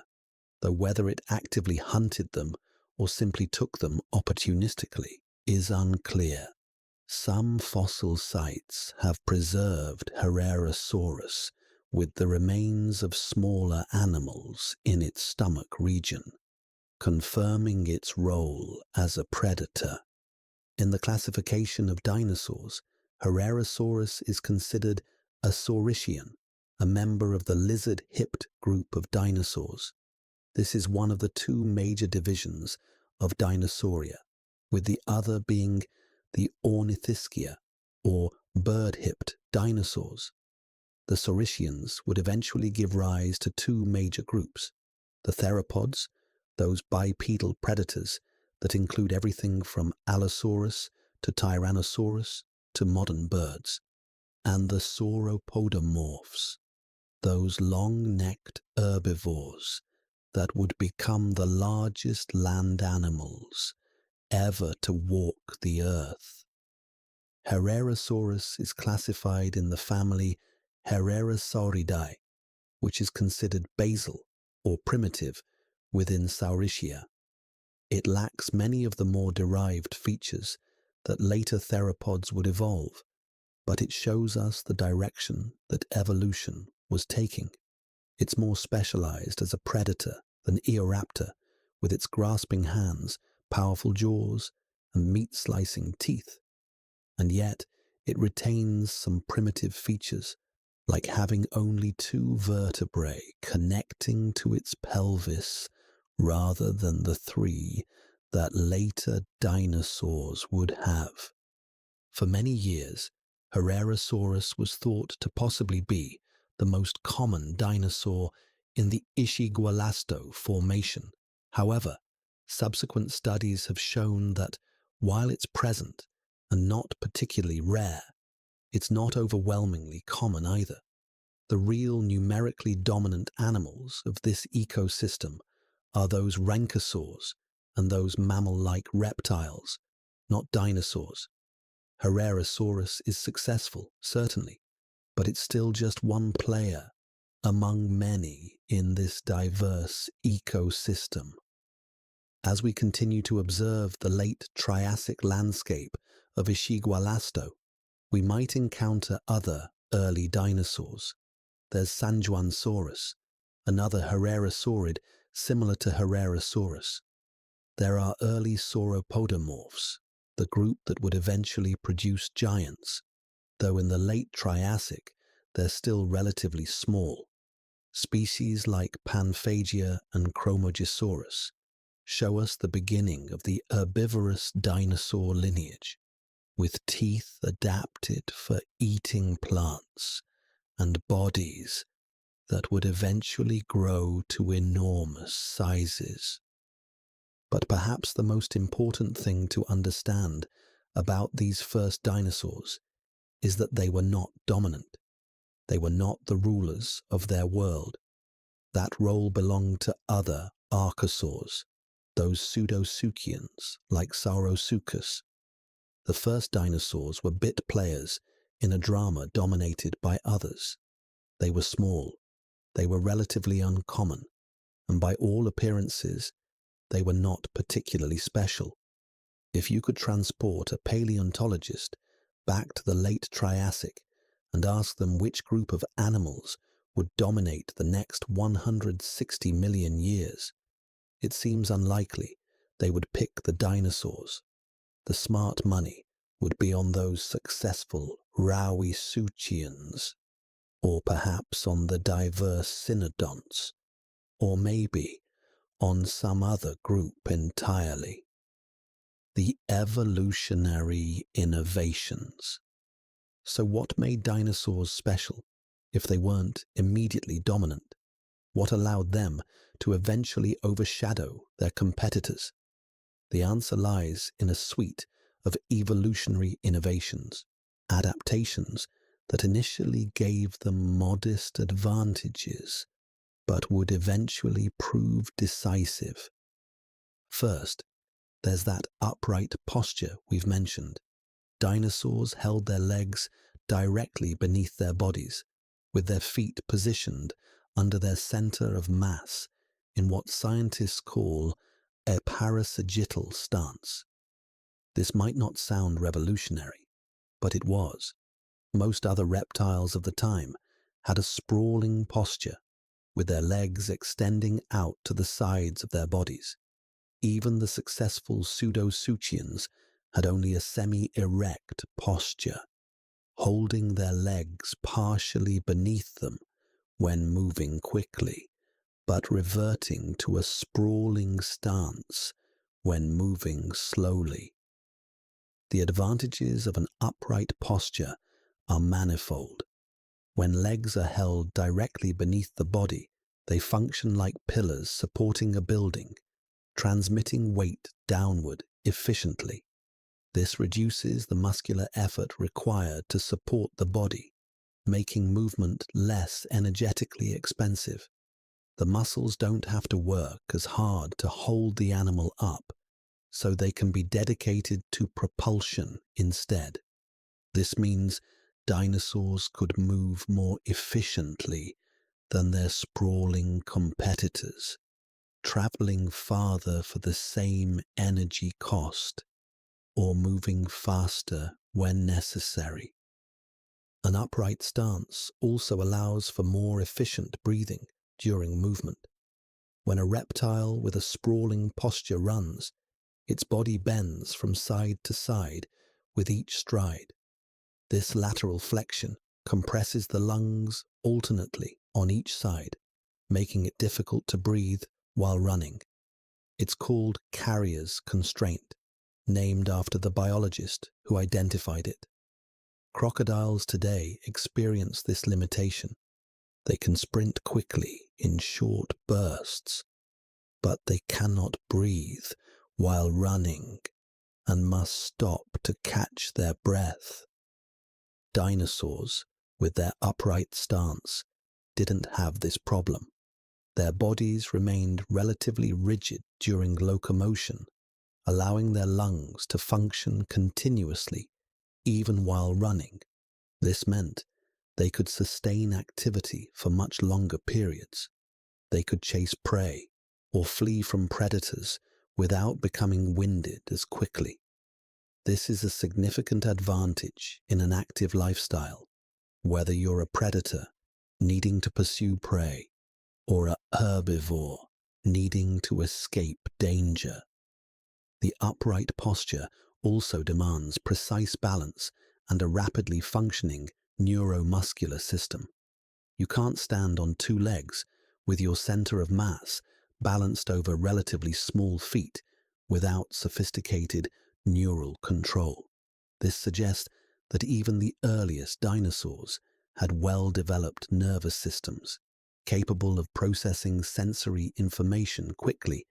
though whether it actively hunted them or simply took them opportunistically is unclear. Some fossil sites have preserved Herrerasaurus with the remains of smaller animals in its stomach region, confirming its role as a predator. In the classification of dinosaurs, Herrerasaurus is considered a saurischia, a member of the lizard-hipped group of dinosaurs. This is one of the two major divisions of Dinosauria, with the other being the ornithischia, or bird-hipped dinosaurs. The saurischians would eventually give rise to two major groups: the theropods, those bipedal predators that include everything from Allosaurus to Tyrannosaurus to modern birds, and the sauropodomorphs, those long-necked herbivores that would become the largest land animals ever to walk the earth. Herrerasaurus is classified in the family Herrerasauridae, which is considered basal or primitive within Saurischia. It lacks many of the more derived features that later theropods would evolve, but it shows us the direction that evolution was taking. It's more specialized as a predator than Eoraptor, with its grasping hands, powerful jaws, and meat-slicing teeth. And yet, it retains some primitive features, like having only two vertebrae connecting to its pelvis rather than the three that later dinosaurs would have. For many years, Herrerasaurus was thought to possibly be the most common dinosaur in the Ishigualasto formation. However, subsequent studies have shown that while it's present and not particularly rare, it's not overwhelmingly common either. The real numerically dominant animals of this ecosystem are those ranchosaurs and those mammal-like reptiles, not dinosaurs. Herrerasaurus is successful, certainly, but it's still just one player among many in this diverse ecosystem. As we continue to observe the late Triassic landscape of Ishigualasto, we might encounter other early dinosaurs. There's Sanjuansaurus, another Herrerasaurid similar to Herrerasaurus. There are early sauropodomorphs, the group that would eventually produce giants, though in the late Triassic they're still relatively small. Species like Panphagia and Chromogysaurus show us the beginning of the herbivorous dinosaur lineage, with teeth adapted for eating plants and bodies that would eventually grow to enormous sizes. But perhaps the most important thing to understand about these first dinosaurs is that they were not dominant. They were not the rulers of their world. That role belonged to other archosaurs, those pseudosuchians like Saurosuchus. The first dinosaurs were bit players in a drama dominated by others. They were small, they were relatively uncommon, and by all appearances, they were not particularly special. If you could transport a paleontologist back to the late Triassic and ask them which group of animals would dominate the next 160 million years, it seems unlikely they would pick the dinosaurs. The smart money would be on those successful Rauisuchians, or perhaps on the diverse Cynodonts, or maybe on some other group entirely. The evolutionary innovations. So what made dinosaurs special if they weren't immediately dominant? What allowed them to eventually overshadow their competitors? The answer lies in a suite of evolutionary innovations, adaptations that initially gave them modest advantages, but would eventually prove decisive. First, there's that upright posture we've mentioned. Dinosaurs held their legs directly beneath their bodies, with their feet positioned under their center of mass in what scientists call a parasagittal stance. This might not sound revolutionary, but it was. Most other reptiles of the time had a sprawling posture, with their legs extending out to the sides of their bodies. Even the successful pseudosuchians had only a semi-erect posture, holding their legs partially beneath them when moving quickly, but reverting to a sprawling stance when moving slowly. The advantages of an upright posture are manifold. When legs are held directly beneath the body, they function like pillars supporting a building, transmitting weight downward efficiently. This reduces the muscular effort required to support the body, making movement less energetically expensive. The muscles don't have to work as hard to hold the animal up, so they can be dedicated to propulsion instead. This means dinosaurs could move more efficiently than their sprawling competitors, traveling farther for the same energy cost, or moving faster when necessary. An upright stance also allows for more efficient breathing during movement. When a reptile with a sprawling posture runs, its body bends from side to side with each stride. This lateral flexion compresses the lungs alternately on each side, making it difficult to breathe while running. It's called carrier's constraint, named after the biologist who identified it. Crocodiles today experience this limitation. They can sprint quickly in short bursts, but they cannot breathe while running and must stop to catch their breath. Dinosaurs, with their upright stance, didn't have this problem. Their bodies remained relatively rigid during locomotion, allowing their lungs to function continuously, even while running. This meant they could sustain activity for much longer periods. They could chase prey or flee from predators without becoming winded as quickly. This is a significant advantage in an active lifestyle, whether you're a predator needing to pursue prey or a herbivore needing to escape danger. The upright posture also demands precise balance and a rapidly functioning neuromuscular system. You can't stand on two legs with your center of mass balanced over relatively small feet without sophisticated neural control. This suggests that even the earliest dinosaurs had well-developed nervous systems, capable of processing sensory information quickly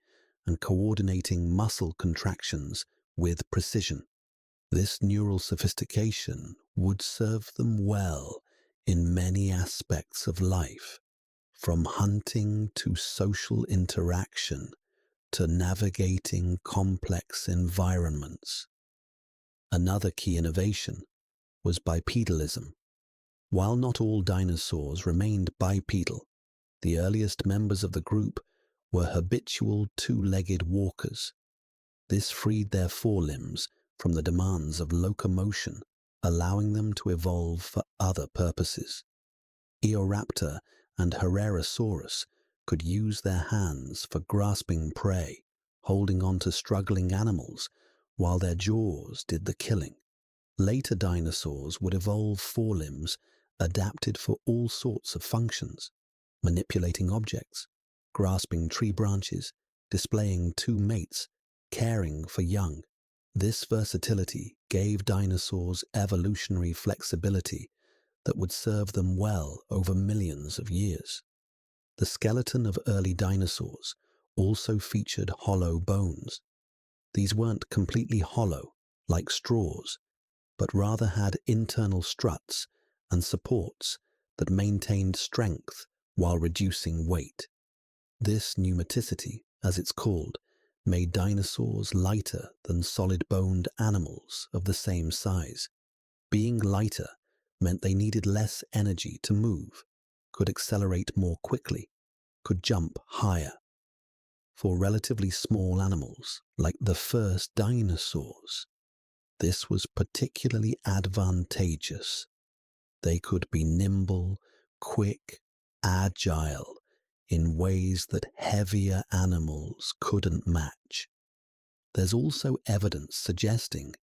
and coordinating muscle contractions with precision. This neural sophistication would serve them well in many aspects of life, from hunting to social interaction to navigating complex environments. Another key innovation was bipedalism. While not all dinosaurs remained bipedal, the earliest members of the group were habitual two-legged walkers. This freed their forelimbs from the demands of locomotion, allowing them to evolve for other purposes. Eoraptor and Herrerasaurus could use their hands for grasping prey, holding on to struggling animals, while their jaws did the killing. Later dinosaurs would evolve forelimbs adapted for all sorts of functions, manipulating objects, grasping tree branches, displaying two mates, caring for young. This versatility gave dinosaurs evolutionary flexibility that would serve them well over millions of years. The skeleton of early dinosaurs also featured hollow bones. These weren't completely hollow, like straws, but rather had internal struts and supports that maintained strength while reducing weight. This pneumaticity, as it's called, made dinosaurs lighter than solid-boned animals of the same size. Being lighter meant they needed less energy to move, could accelerate more quickly, could jump higher. For relatively small animals, like the first dinosaurs, This was particularly advantageous. They could be nimble, quick, agile, in ways that heavier animals couldn't match. There's also evidence suggesting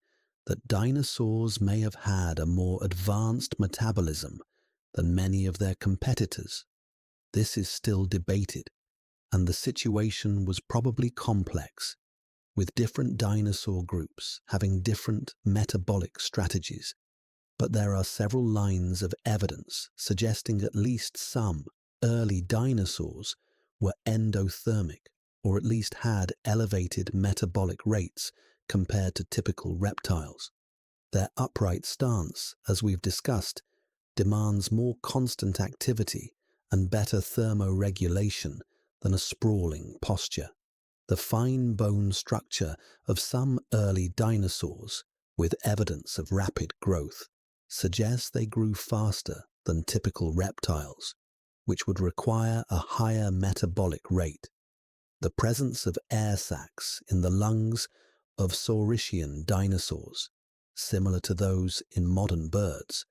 that dinosaurs may have had a more advanced metabolism than many of their competitors. This is still debated, and the situation was probably complex, with different dinosaur groups having different metabolic strategies. But there are several lines of evidence suggesting at least some early dinosaurs were endothermic, or at least had elevated metabolic rates compared to typical reptiles. Their upright stance, as we've discussed, demands more constant activity and better thermoregulation than a sprawling posture. The fine bone structure of some early dinosaurs, with evidence of rapid growth, suggests they grew faster than typical reptiles, which would require a higher metabolic rate. The presence of air sacs in the lungs of Saurischian dinosaurs, similar to those in modern birds,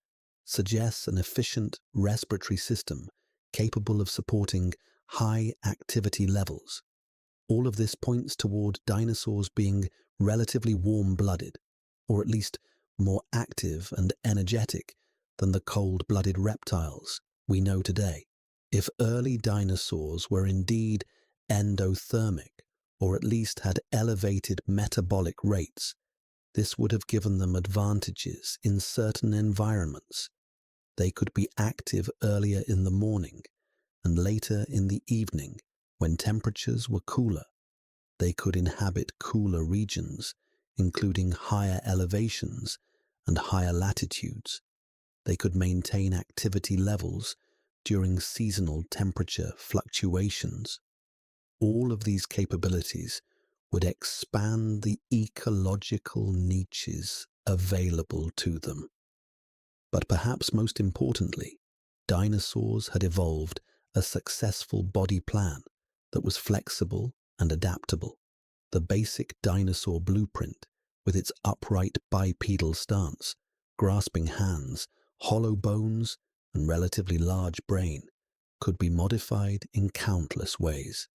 suggests an efficient respiratory system capable of supporting high activity levels. All of this points toward dinosaurs being relatively warm-blooded, or at least more active and energetic than the cold-blooded reptiles we know today. If early dinosaurs were indeed endothermic, or at least had elevated metabolic rates, this would have given them advantages in certain environments. They could be active earlier in the morning and later in the evening when temperatures were cooler. They could inhabit cooler regions, including higher elevations and higher latitudes. They could maintain activity levels during seasonal temperature fluctuations. All of these capabilities would expand the ecological niches available to them. But perhaps most importantly, dinosaurs had evolved a successful body plan that was flexible and adaptable. The basic dinosaur blueprint, with its upright bipedal stance, grasping hands, hollow bones, and relatively large brain, could be modified in countless ways.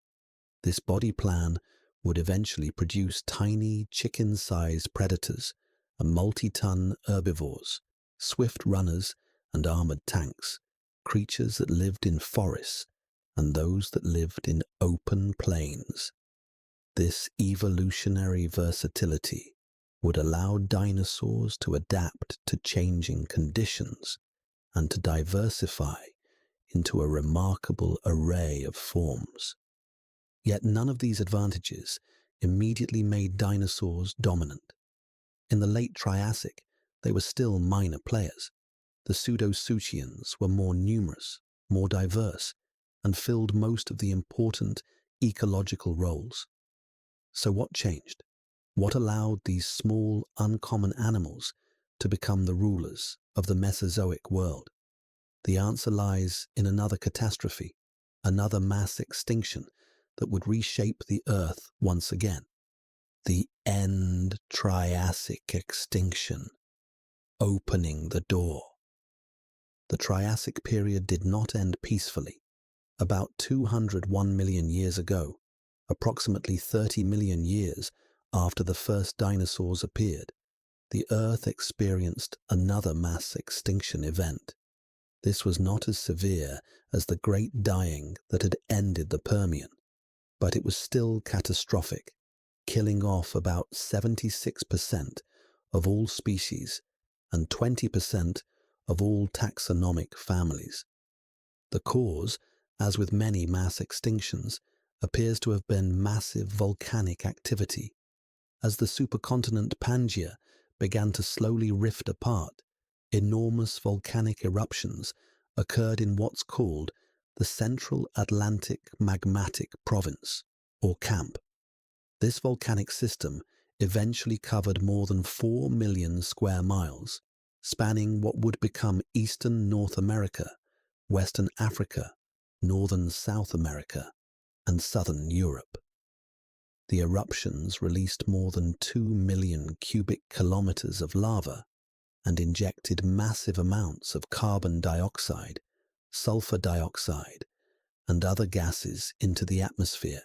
This body plan would eventually produce tiny chicken-sized predators and multi-ton herbivores, swift runners and armored tanks, creatures that lived in forests and those that lived in open plains. This evolutionary versatility would allow dinosaurs to adapt to changing conditions and to diversify into a remarkable array of forms. Yet none of these advantages immediately made dinosaurs dominant. In the late Triassic, they were still minor players. The pseudosuchians were more numerous, more diverse, and filled most of the important ecological roles. So what changed? What allowed these small, uncommon animals to become the rulers of the Mesozoic world? The answer lies in another catastrophe, another mass extinction that would reshape the Earth once again. The end Triassic extinction, opening the door. The Triassic period did not end peacefully. About 201 million years ago, approximately 30 million years after the first dinosaurs appeared, the Earth experienced another mass extinction event. This was not as severe as the Great Dying that had ended the Permian, but it was still catastrophic, killing off about 76% of all species and 20% of all taxonomic families. The cause, as with many mass extinctions, appears to have been massive volcanic activity. As the supercontinent Pangaea began to slowly rift apart, enormous volcanic eruptions occurred in what's called the Central Atlantic Magmatic Province, or CAMP. This volcanic system eventually covered more than 4 million square miles, spanning what would become eastern North America, western Africa, northern South America, and southern Europe. The eruptions released more than 2 million cubic kilometers of lava and injected massive amounts of carbon dioxide, sulfur dioxide, and other gases into the atmosphere.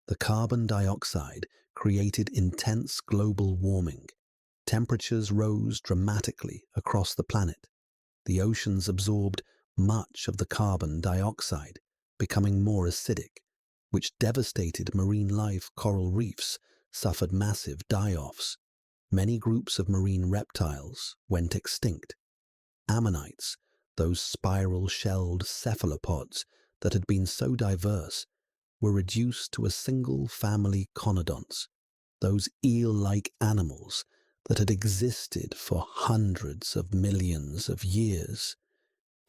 The carbon dioxide created intense global warming. Temperatures rose dramatically across the planet. The oceans absorbed much of the carbon dioxide, becoming more acidic, which devastated marine life. Coral reefs suffered massive die-offs. Many groups of marine reptiles went extinct. Ammonites, those spiral-shelled cephalopods that had been so diverse, were reduced to a single family conodonts, those eel-like animals that had existed for hundreds of millions of years,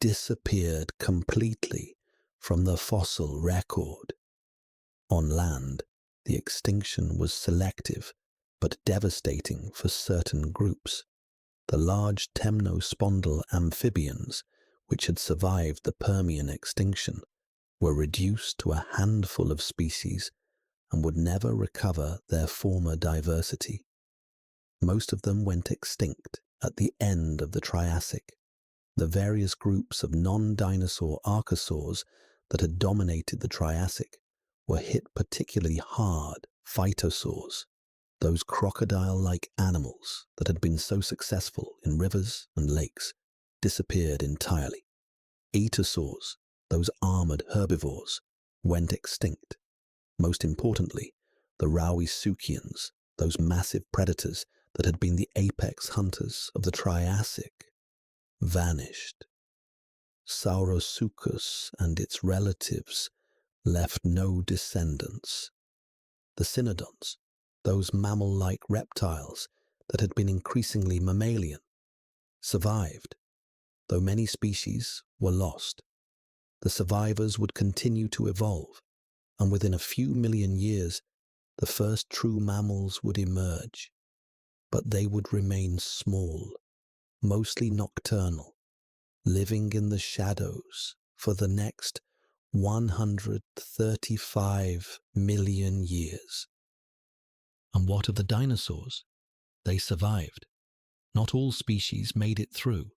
disappeared completely from the fossil record. On land, the extinction was selective but devastating for certain groups. The large temnospondyle amphibians, which had survived the Permian extinction, were reduced to a handful of species and would never recover their former diversity. Most of them went extinct at the end of the Triassic. The various groups of non-dinosaur archosaurs that had dominated the Triassic were hit particularly hard. Phytosaurs, those crocodile-like animals that had been so successful in rivers and lakes, disappeared entirely. Etosaurs, those armored herbivores, went extinct. Most importantly, the Rauisuchians, those massive predators that had been the apex hunters of the Triassic, vanished. Saurosuchus and its relatives left no descendants. The cynodonts, those mammal-like reptiles that had been increasingly mammalian, survived, though many species were lost. The survivors would continue to evolve, and within a few million years, the first true mammals would emerge. But they would remain small, mostly nocturnal, living in the shadows for the next 135 million years. And what of the dinosaurs? They survived. Not all species made it through.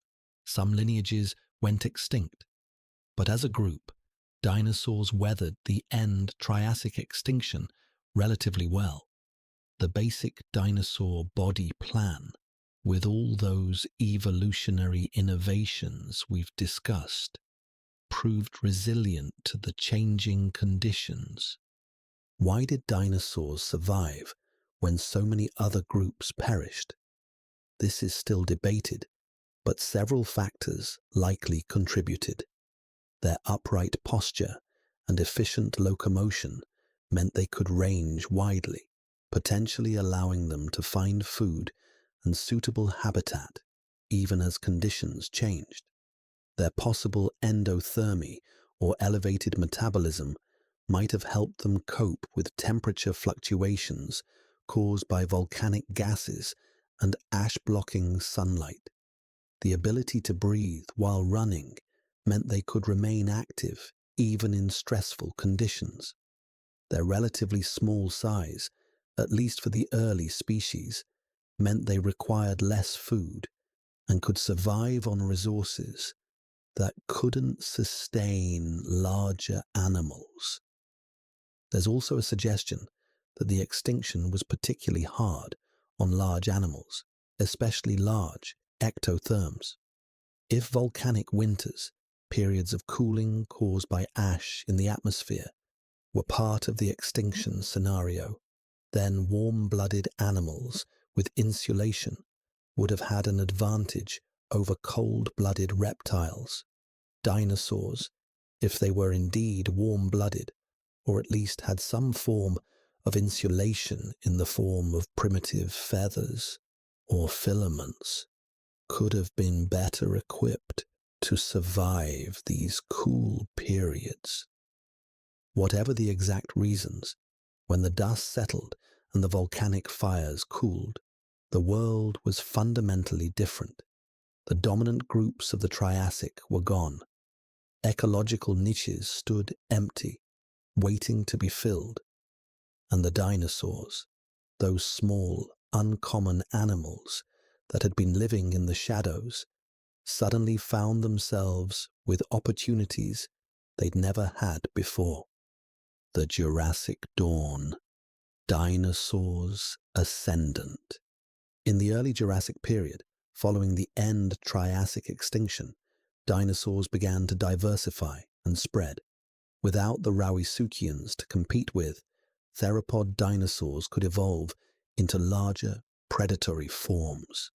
Some lineages went extinct. But as a group, dinosaurs weathered the end Triassic extinction relatively well. The basic dinosaur body plan, with all those evolutionary innovations we've discussed, proved resilient to the changing conditions. Why did dinosaurs survive when so many other groups perished? This is still debated, but several factors likely contributed. Their upright posture and efficient locomotion meant they could range widely, potentially allowing them to find food and suitable habitat even as conditions changed. Their possible endothermy, or elevated metabolism, might have helped them cope with temperature fluctuations caused by volcanic gases and ash-blocking sunlight. The ability to breathe while running meant they could remain active even in stressful conditions. Their relatively small size, at least for the early species, meant they required less food and could survive on resources that couldn't sustain larger animals. There's also a suggestion that the extinction was particularly hard on large animals, especially large ectotherms. If volcanic winters, periods of cooling caused by ash in the atmosphere, were part of the extinction scenario, then warm-blooded animals with insulation would have had an advantage over cold-blooded reptiles. Dinosaurs, if they were indeed warm-blooded, or at least had some form of insulation in the form of primitive feathers or filaments, could have been better equipped to survive these cool periods. Whatever the exact reasons, when the dust settled and the volcanic fires cooled, the world was fundamentally different. The dominant groups of the Triassic were gone. Ecological niches stood empty, waiting to be filled. And the dinosaurs, those small, uncommon animals that had been living in the shadows, suddenly found themselves with opportunities they'd never had before. The Jurassic Dawn. Dinosaurs ascendant. In the early Jurassic period, following the end Triassic extinction, dinosaurs began to diversify and spread. Without the Rauisuchians to compete with, theropod dinosaurs could evolve into larger, predatory forms.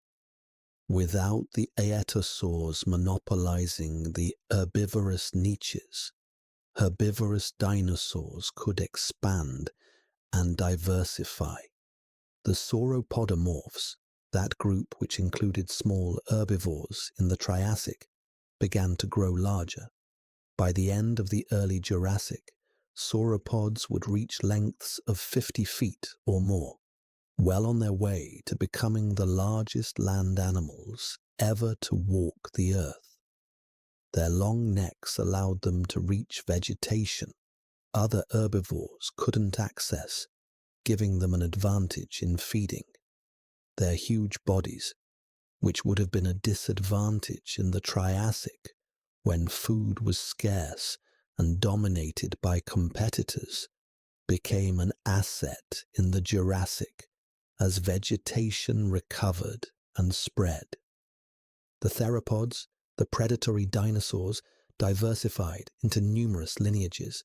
Without the Aetosaurs monopolizing the herbivorous niches, herbivorous dinosaurs could expand and diversify. The sauropodomorphs, that group which included small herbivores in the Triassic, began to grow larger. By the end of the early Jurassic, sauropods would reach lengths of 50 feet or more, well on their way to becoming the largest land animals ever to walk the earth. Their long necks allowed them to reach vegetation other herbivores couldn't access, giving them an advantage in feeding. Their huge bodies, which would have been a disadvantage in the Triassic, when food was scarce and dominated by competitors, became an asset in the Jurassic as vegetation recovered and spread. The theropods, the predatory dinosaurs, diversified into numerous lineages.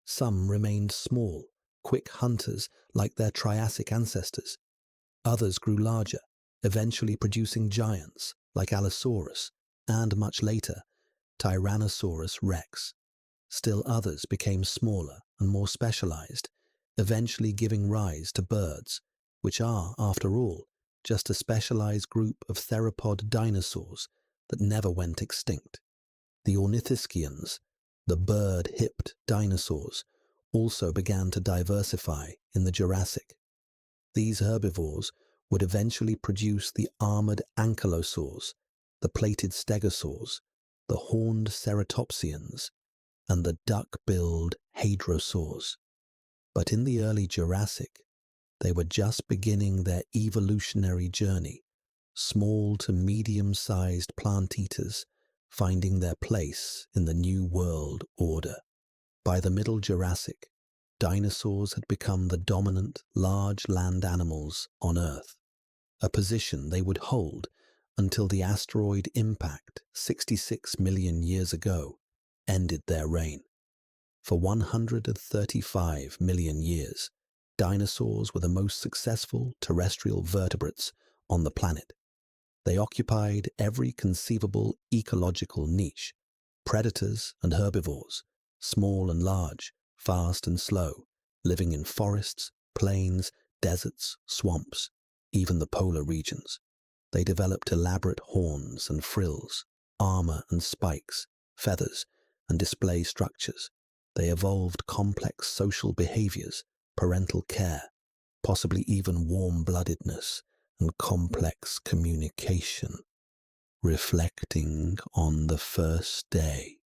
Some remained small, quick hunters like their Triassic ancestors. Others grew larger, eventually producing giants like Allosaurus and, much later, Tyrannosaurus rex. Still others became smaller and more specialized, eventually giving rise to birds, which are, after all, just a specialized group of theropod dinosaurs that never went extinct. The Ornithischians, the bird-hipped dinosaurs, also began to diversify in the Jurassic. These herbivores would eventually produce the armored ankylosaurs, the plated stegosaurs, the horned ceratopsians, and the duck-billed hadrosaurs. But in the early Jurassic, they were just beginning their evolutionary journey, small to medium-sized plant-eaters finding their place in the New World Order. By the Middle Jurassic, dinosaurs had become the dominant large land animals on Earth, a position they would hold until the asteroid impact 66 million years ago ended their reign. For 135 million years, dinosaurs were the most successful terrestrial vertebrates on the planet. They occupied every conceivable ecological niche: predators and herbivores, small and large, fast and slow, living in forests, plains, deserts, swamps, even the polar regions. They developed elaborate horns and frills, armor and spikes, feathers, and display structures. They evolved complex social behaviors, parental care, possibly even warm-bloodedness, and complex communication. Reflecting on the first day.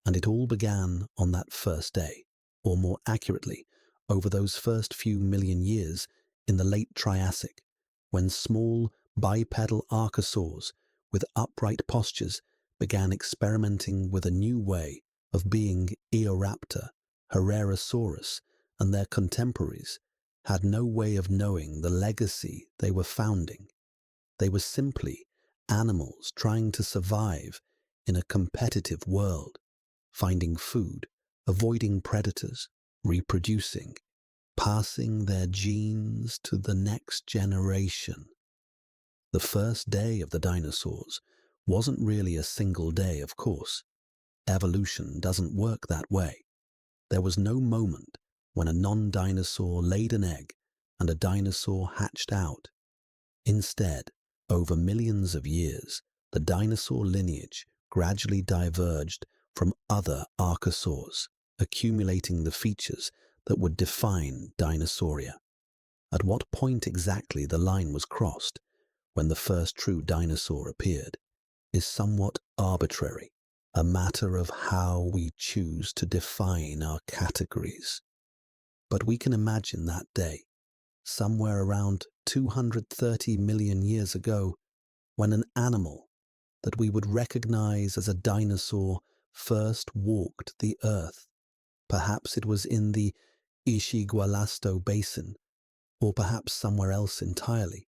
And it all began on that first day, or more accurately, over those first few million years in the late Triassic, when small bipedal archosaurs with upright postures began experimenting with a new way of being. Eoraptor, Herrerasaurus, and their contemporaries had no way of knowing the legacy they were founding. They were simply animals trying to survive in a competitive world, finding food, avoiding predators, reproducing, passing their genes to the next generation. The first day of the dinosaurs wasn't really a single day, of course. Evolution doesn't work that way. There was no moment when a non-dinosaur laid an egg and a dinosaur hatched out. Instead, over millions of years, the dinosaur lineage gradually diverged from other archosaurs, accumulating the features that would define Dinosauria. At what point exactly the line was crossed, when the first true dinosaur appeared, is somewhat arbitrary, a matter of how we choose to define our categories. But we can imagine that day, somewhere around 230 million years ago, when an animal that we would recognize as a dinosaur first walked the earth. Perhaps it was in the Ishigualasto Basin, or perhaps somewhere else entirely.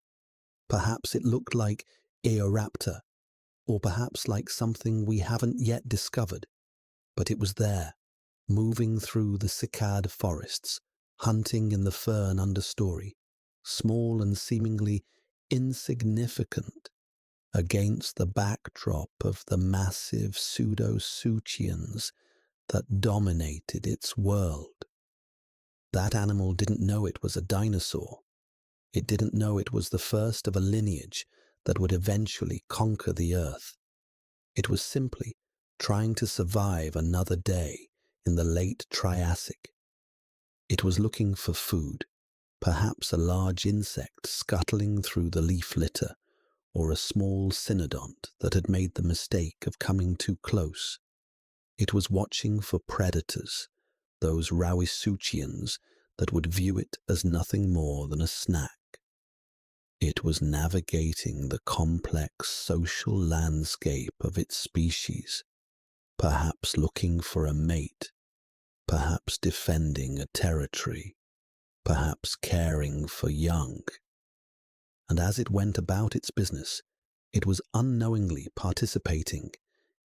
Perhaps it looked like Eoraptor, or perhaps like something we haven't yet discovered. But it was there, moving through the cycad forests, hunting in the fern understory, small and seemingly insignificant against the backdrop of the massive pseudosuchians that dominated its world. That animal didn't know it was a dinosaur. It didn't know it was the first of a lineage that would eventually conquer the earth. It was simply trying to survive another day in the late Triassic. It was looking for food, perhaps a large insect scuttling through the leaf litter, or a small cynodont that had made the mistake of coming too close. It was watching for predators, those Rauisuchians that would view it as nothing more than a snack. It was navigating the complex social landscape of its species, perhaps looking for a mate, perhaps defending a territory, perhaps caring for young. And as it went about its business, it was unknowingly participating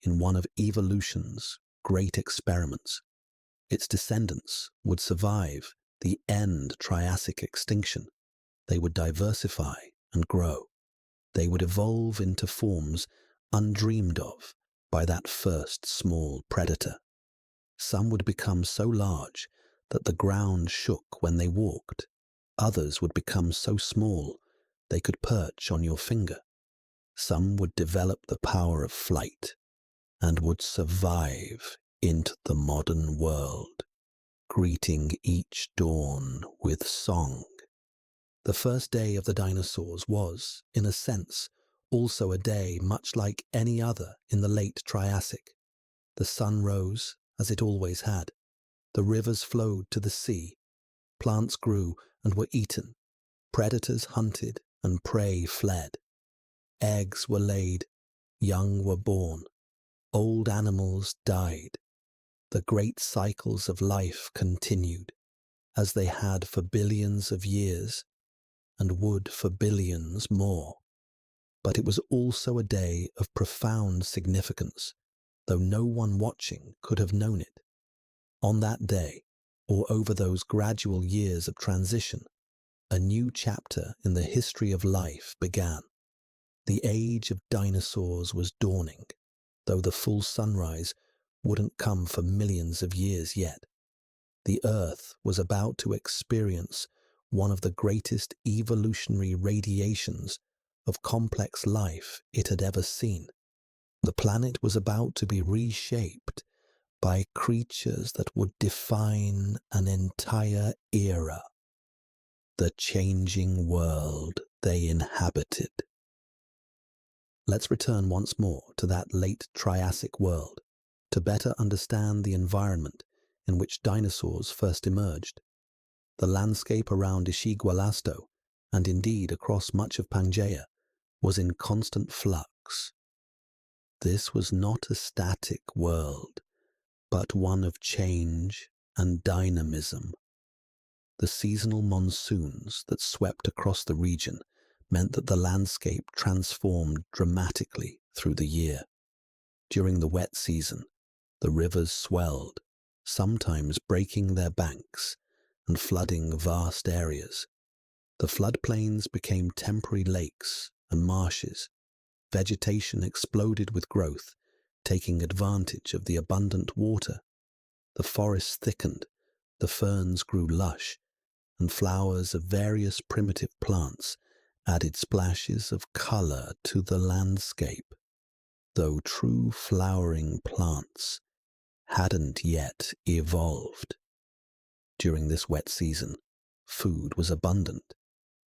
in one of evolution's great experiments. Its descendants would survive the end Triassic extinction. They would diversify and grow. They would evolve into forms undreamed of by that first small predator. Some would become so large that the ground shook when they walked. Others would become so small they could perch on your finger. Some would develop the power of flight and would survive into the modern world, greeting each dawn with song. The first day of the dinosaurs was, in a sense, also a day much like any other in the late Triassic. The sun rose, as it always had. The rivers flowed to the sea. Plants grew and were eaten. Predators hunted and prey fled. Eggs were laid. Young were born. Old animals died. The great cycles of life continued, as they had for billions of years, and would for billions more. But it was also a day of profound significance, though no one watching could have known it. On that day, or over those gradual years of transition, a new chapter in the history of life began. The age of dinosaurs was dawning, though the full sunrise wouldn't come for millions of years yet. The Earth was about to experience one of the greatest evolutionary radiations of complex life it had ever seen. The planet was about to be reshaped by creatures that would define an entire era, the changing world they inhabited. Let's return once more to that late Triassic world to better understand the environment in which dinosaurs first emerged. The landscape around Ishigualasto, and indeed across much of Pangaea, was in constant flux. This was not a static world, but one of change and dynamism. The seasonal monsoons that swept across the region meant that the landscape transformed dramatically through the year. During the wet season, the rivers swelled, sometimes breaking their banks and flooding vast areas. The floodplains became temporary lakes and marshes. Vegetation exploded with growth, taking advantage of the abundant water. The forests thickened, the ferns grew lush, and flowers of various primitive plants added splashes of color to the landscape, though true flowering plants hadn't yet evolved. During this wet season, food was abundant.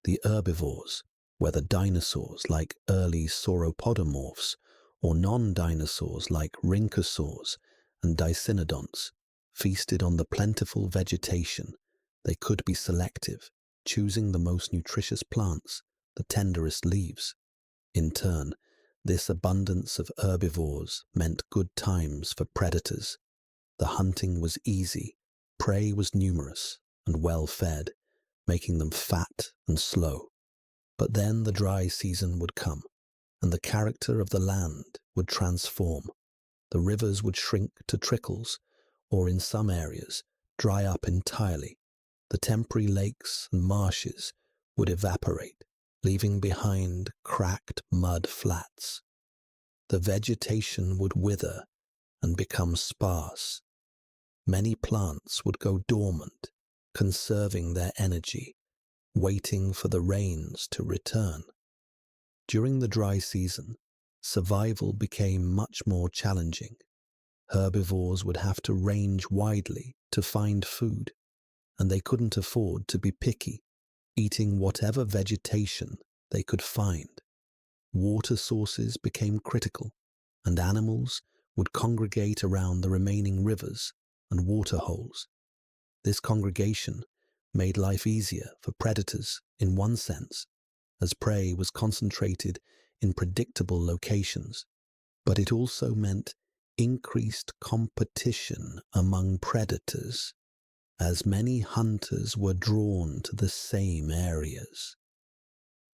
The herbivores, whether dinosaurs like early sauropodomorphs or non-dinosaurs like rhynchosaurs and dicynodonts, feasted on the plentiful vegetation They could be selective, choosing the most nutritious plants, the tenderest leaves. In turn, this abundance of herbivores meant good times for predators. The hunting was easy, prey was numerous and well fed, making them fat and slow. But then the dry season would come, and the character of the land would transform. The rivers would shrink to trickles, or in some areas, dry up entirely. The temporary lakes and marshes would evaporate, leaving behind cracked mud flats. The vegetation would wither and become sparse. Many plants would go dormant, conserving their energy, waiting for the rains to return. During the dry season, survival became much more challenging. Herbivores would have to range widely to find food, and they couldn't afford to be picky, eating whatever vegetation they could find. Water sources became critical, and animals would congregate around the remaining rivers and water holes. This congregation made life easier for predators in one sense, as prey was concentrated in predictable locations, but it also meant increased competition among predators, as many hunters were drawn to the same areas.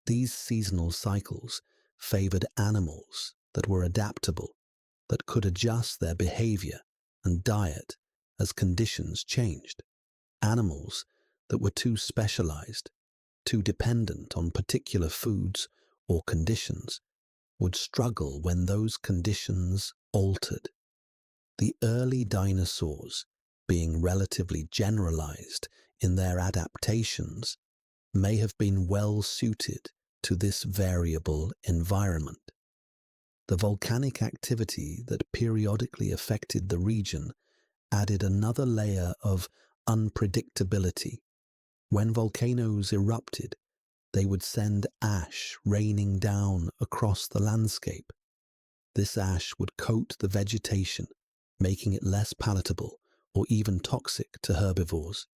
These seasonal cycles favored animals that were adaptable, that could adjust their behavior and diet as conditions changed. Animals that were too specialized, too dependent on particular foods or conditions, would struggle when those conditions altered. The early dinosaurs, being relatively generalized in their adaptations, may have been well suited to this variable environment. The volcanic activity that periodically affected the region added another layer of unpredictability. When volcanoes erupted, they would send ash raining down across the landscape. This ash would coat the vegetation, making it less palatable or even toxic to herbivores.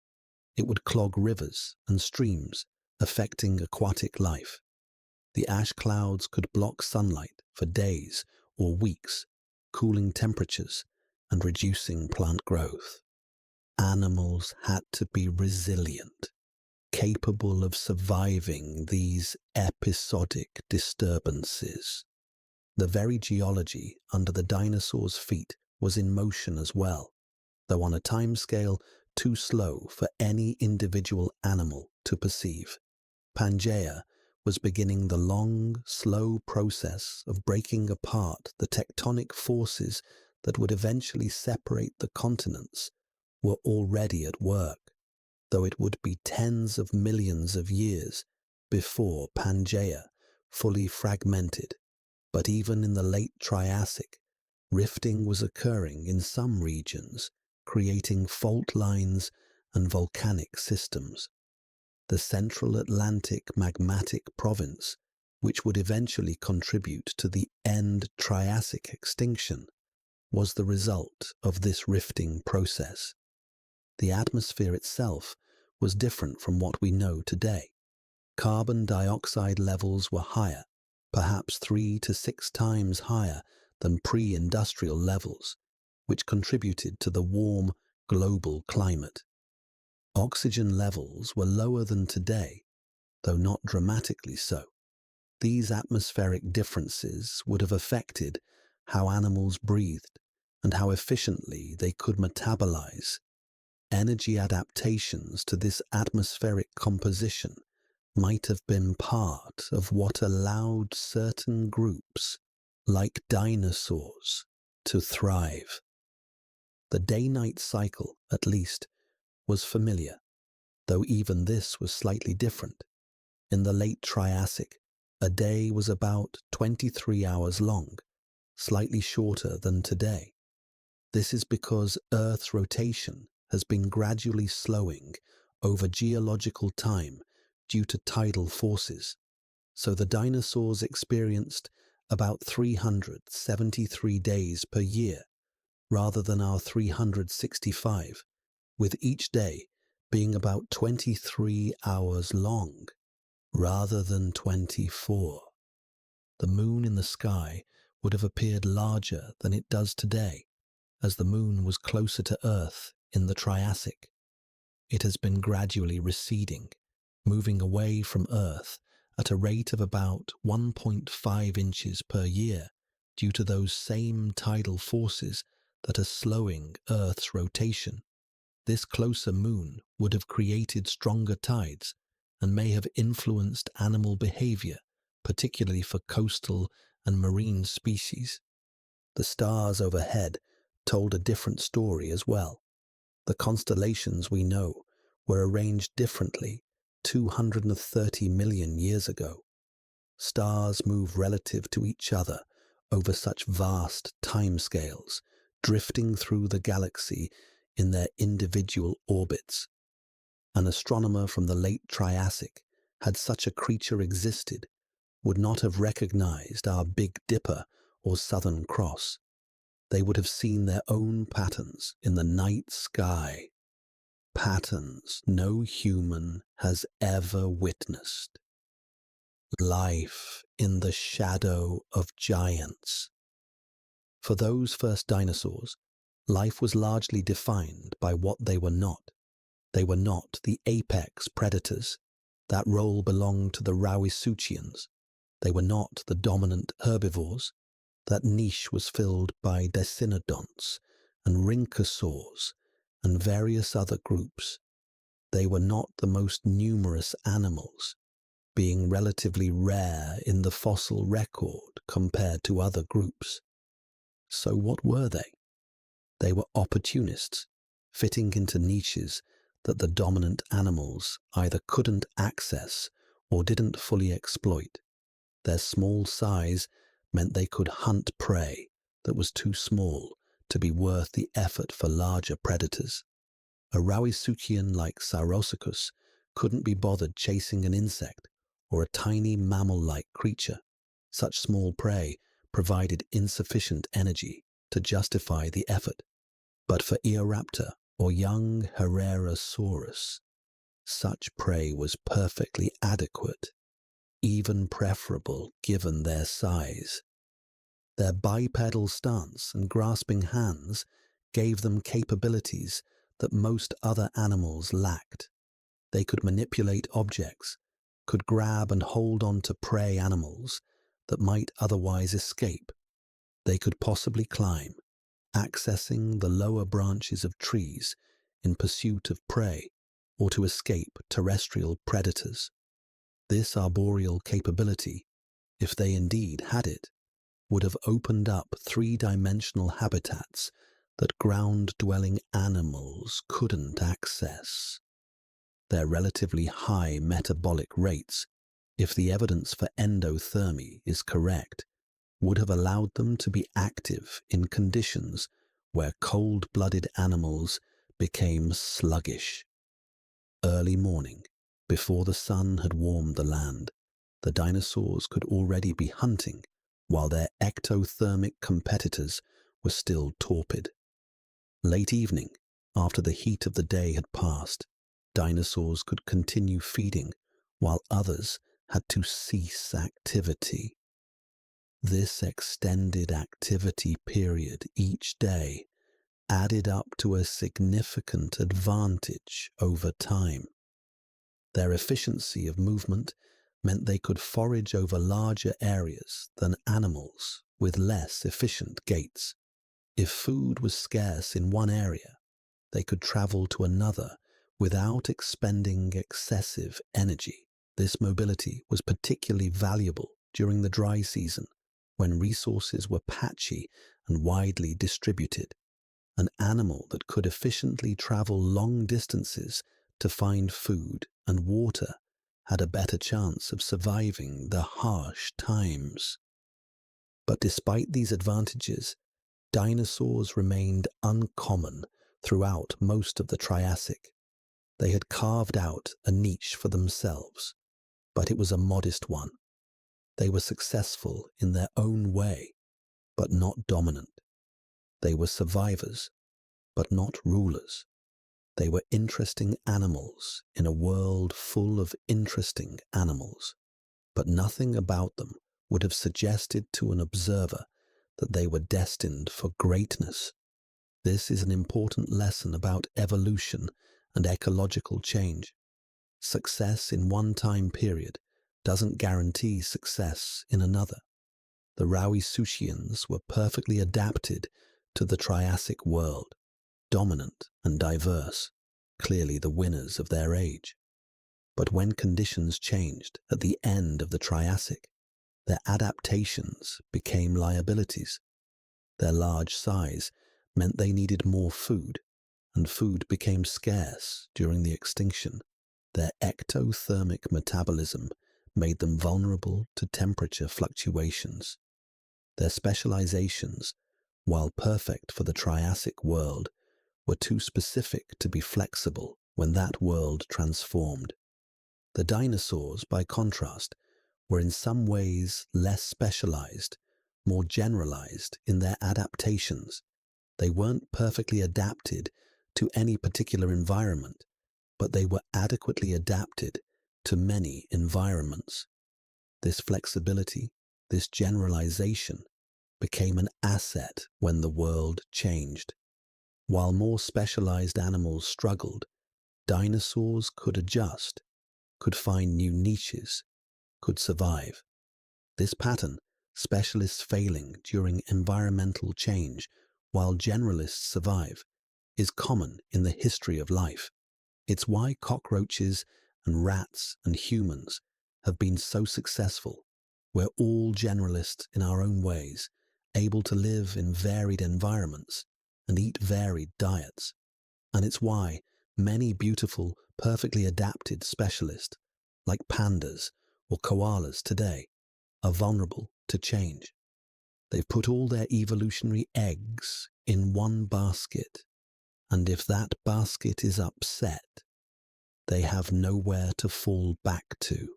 It would clog rivers and streams, affecting aquatic life. The ash clouds could block sunlight for days or weeks, cooling temperatures and reducing plant growth. Animals had to be resilient, capable of surviving these episodic disturbances. The very geology under the dinosaurs' feet was in motion as well, though on a timescale too slow for any individual animal to perceive. Pangaea was beginning the long, slow process of breaking apart the tectonic forces that would eventually separate the continents were already at work, though it would be tens of millions of years before Pangaea fully fragmented. But even in the late Triassic, rifting was occurring in some regions, creating fault lines and volcanic systems. The Central Atlantic magmatic province, which would eventually contribute to the end Triassic extinction, was the result of this rifting process. The atmosphere itself was different from what we know today. Carbon dioxide levels were higher, perhaps 3 to 6 times higher than pre-industrial levels, which contributed to the warm global climate. Oxygen levels were lower than today, though not dramatically so. These atmospheric differences would have affected how animals breathed and how efficiently they could metabolize. Energy adaptations to this atmospheric composition might have been part of what allowed certain groups, like dinosaurs, to thrive. The day-night cycle, at least, was familiar, though even this was slightly different. In the late Triassic, a day was about 23 hours long, slightly shorter than today. This is because Earth's rotation has been gradually slowing over geological time due to tidal forces, so the dinosaurs experienced about 373 days per year, rather than our 365, with each day being about 23 hours long rather than 24. The moon in the sky would have appeared larger than it does today, as the moon was closer to Earth in the Triassic. It has been gradually receding, moving away from Earth at a rate of about 1.5 inches per year due to those same tidal forces that are slowing Earth's rotation. This closer moon would have created stronger tides and may have influenced animal behavior, particularly for coastal and marine species. The stars overhead told a different story as well. The constellations we know were arranged differently 230 million years ago. Stars move relative to each other over such vast timescales, drifting through the galaxy in their individual orbits. An astronomer from the late Triassic, had such a creature existed, would not have recognized our Big Dipper or Southern Cross. They would have seen their own patterns in the night sky, patterns no human has ever witnessed. Life in the shadow of giants. For those first dinosaurs, life was largely defined by what they were not. They were not the apex predators. That role belonged to the Rauisuchians. They were not the dominant herbivores. That niche was filled by Decinodonts and Rhynchosaurs and various other groups. They were not the most numerous animals, being relatively rare in the fossil record compared to other groups. So what were they? They were opportunists, fitting into niches that the dominant animals either couldn't access or didn't fully exploit. Their small size meant they could hunt prey that was too small to be worth the effort for larger predators. A Rauisuchian like Sauropods couldn't be bothered chasing an insect or a tiny mammal-like creature. Such small prey provided insufficient energy to justify the effort. But for Eoraptor or young Herrerasaurus, such prey was perfectly adequate, even preferable given their size. Their bipedal stance and grasping hands gave them capabilities that most other animals lacked. They could manipulate objects, could grab and hold on to prey animals that might otherwise escape. They could possibly climb, accessing the lower branches of trees in pursuit of prey or to escape terrestrial predators. This arboreal capability, if they indeed had it, would have opened up three-dimensional habitats that ground-dwelling animals couldn't access. Their relatively high metabolic rates, if the evidence for endothermy is correct, would have allowed them to be active in conditions where cold-blooded animals became sluggish. Early morning, before the sun had warmed the land, the dinosaurs could already be hunting, while their ectothermic competitors were still torpid. Late evening, after the heat of the day had passed, dinosaurs could continue feeding, while others had to cease activity. This extended activity period each day added up to a significant advantage over time. Their efficiency of movement meant they could forage over larger areas than animals with less efficient gaits. If food was scarce in one area, they could travel to another without expending excessive energy. This mobility was particularly valuable during the dry season, when resources were patchy and widely distributed. An animal that could efficiently travel long distances to find food and water had a better chance of surviving the harsh times. But despite these advantages, dinosaurs remained uncommon throughout most of the Triassic. They had carved out a niche for themselves, but it was a modest one. They were successful in their own way, but not dominant. They were survivors, but not rulers. They were interesting animals in a world full of interesting animals, but nothing about them would have suggested to an observer that they were destined for greatness. This is an important lesson about evolution and ecological change. Success in one time period doesn't guarantee success in another. The Rauisuchians were perfectly adapted to the Triassic world, dominant and diverse, clearly the winners of their age. But when conditions changed at the end of the Triassic, their adaptations became liabilities. Their large size meant they needed more food, and food became scarce during the extinction. Their ectothermic metabolism made them vulnerable to temperature fluctuations. Their specializations, while perfect for the Triassic world, were too specific to be flexible when that world transformed. The dinosaurs, by contrast, were in some ways less specialized, more generalized in their adaptations. They weren't perfectly adapted to any particular environment, but they were adequately adapted to many environments. This flexibility, this generalization, became an asset when the world changed. While more specialized animals struggled, dinosaurs could adjust, could find new niches, could survive. This pattern, specialists failing during environmental change while generalists survive, is common in the history of life. It's why cockroaches and rats and humans have been so successful. We're all generalists in our own ways, able to live in varied environments and eat varied diets. And it's why many beautiful, perfectly adapted specialists, like pandas or koalas today, are vulnerable to change. They've put all their evolutionary eggs in one basket, and if that basket is upset, they have nowhere to fall back to.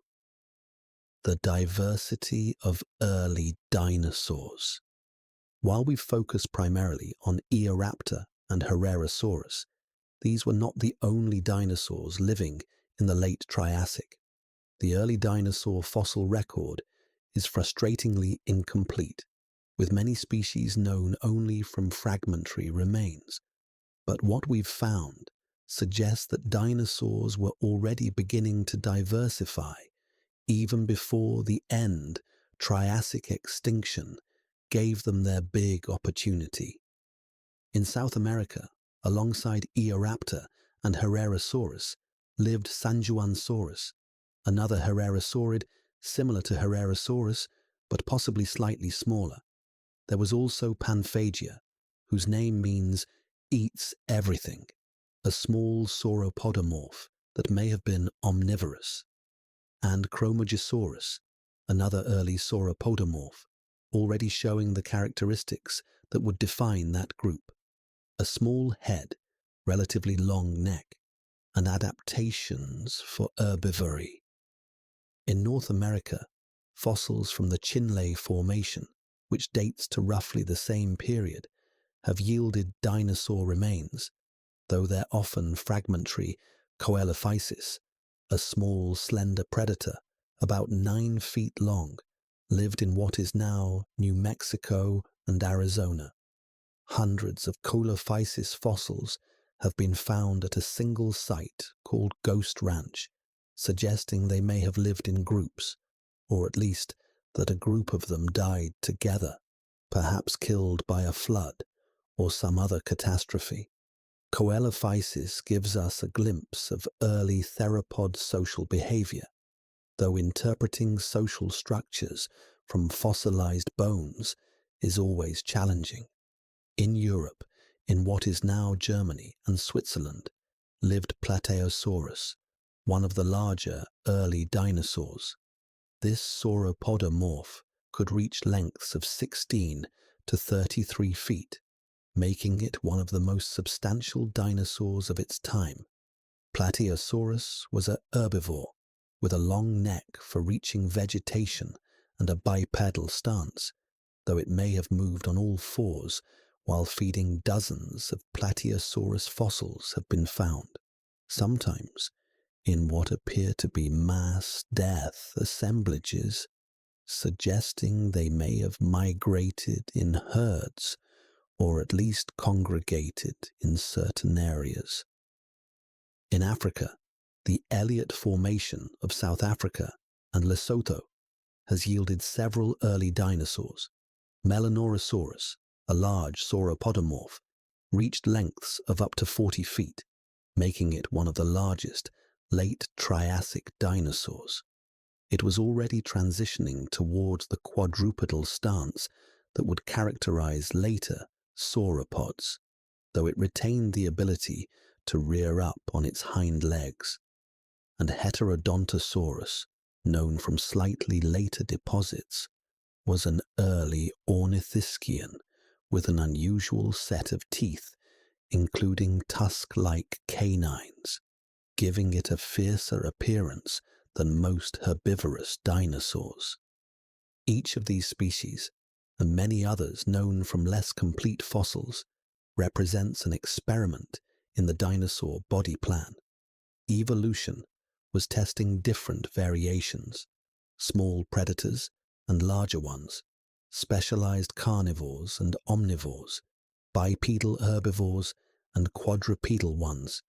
The diversity of early dinosaurs. While we focus primarily on Eoraptor and Herrerasaurus, these were not the only dinosaurs living in the late Triassic. The early dinosaur fossil record is frustratingly incomplete, with many species known only from fragmentary remains. But what we've found suggests that dinosaurs were already beginning to diversify even before the end Triassic extinction gave them their big opportunity. In South America, alongside Eoraptor and Herrerasaurus, lived Sanjuansaurus, another Herrerasaurid similar to Herrerasaurus but possibly slightly smaller. There was also Panphagia, whose name means eats everything, a small sauropodomorph that may have been omnivorous, and Chromogysaurus, another early sauropodomorph, already showing the characteristics that would define that group: a small head, relatively long neck, and adaptations for herbivory. In North America, fossils from the Chinle Formation, which dates to roughly the same period, have yielded dinosaur remains, though they're often fragmentary. Coelophysis, a small, slender predator, about 9 feet long, lived in what is now New Mexico and Arizona. Hundreds of Coelophysis fossils have been found at a single site called Ghost Ranch, suggesting they may have lived in groups, or at least that a group of them died together, perhaps killed by a flood or some other catastrophe. Coelophysis gives us a glimpse of early theropod social behavior, though interpreting social structures from fossilized bones is always challenging. In Europe, in what is now Germany and Switzerland, lived Plateosaurus, one of the larger early dinosaurs. This sauropodomorph could reach lengths of 16 to 33 feet, making it one of the most substantial dinosaurs of its time. Plateosaurus was a herbivore, with a long neck for reaching vegetation and a bipedal stance, though it may have moved on all fours while feeding dozens of Plateosaurus fossils have been found, sometimes in what appear to be mass death assemblages, suggesting they may have migrated in herds or at least congregated in certain areas. In Africa, the Elliott Formation of South Africa and Lesotho has yielded several early dinosaurs. Melanorosaurus, a large sauropodomorph, reached lengths of up to 40 feet, making it one of the largest late Triassic dinosaurs. It was already transitioning towards the quadrupedal stance that would characterize later sauropods, though it retained the ability to rear up on its hind legs. And Heterodontosaurus, known from slightly later deposits, was an early ornithischian with an unusual set of teeth, including tusk-like canines, giving it a fiercer appearance than most herbivorous dinosaurs. Each of these species, and many others known from less complete fossils, represents an experiment in the dinosaur body plan. Evolution was testing different variations, small predators and larger ones, specialized carnivores and omnivores, bipedal herbivores and quadrupedal ones,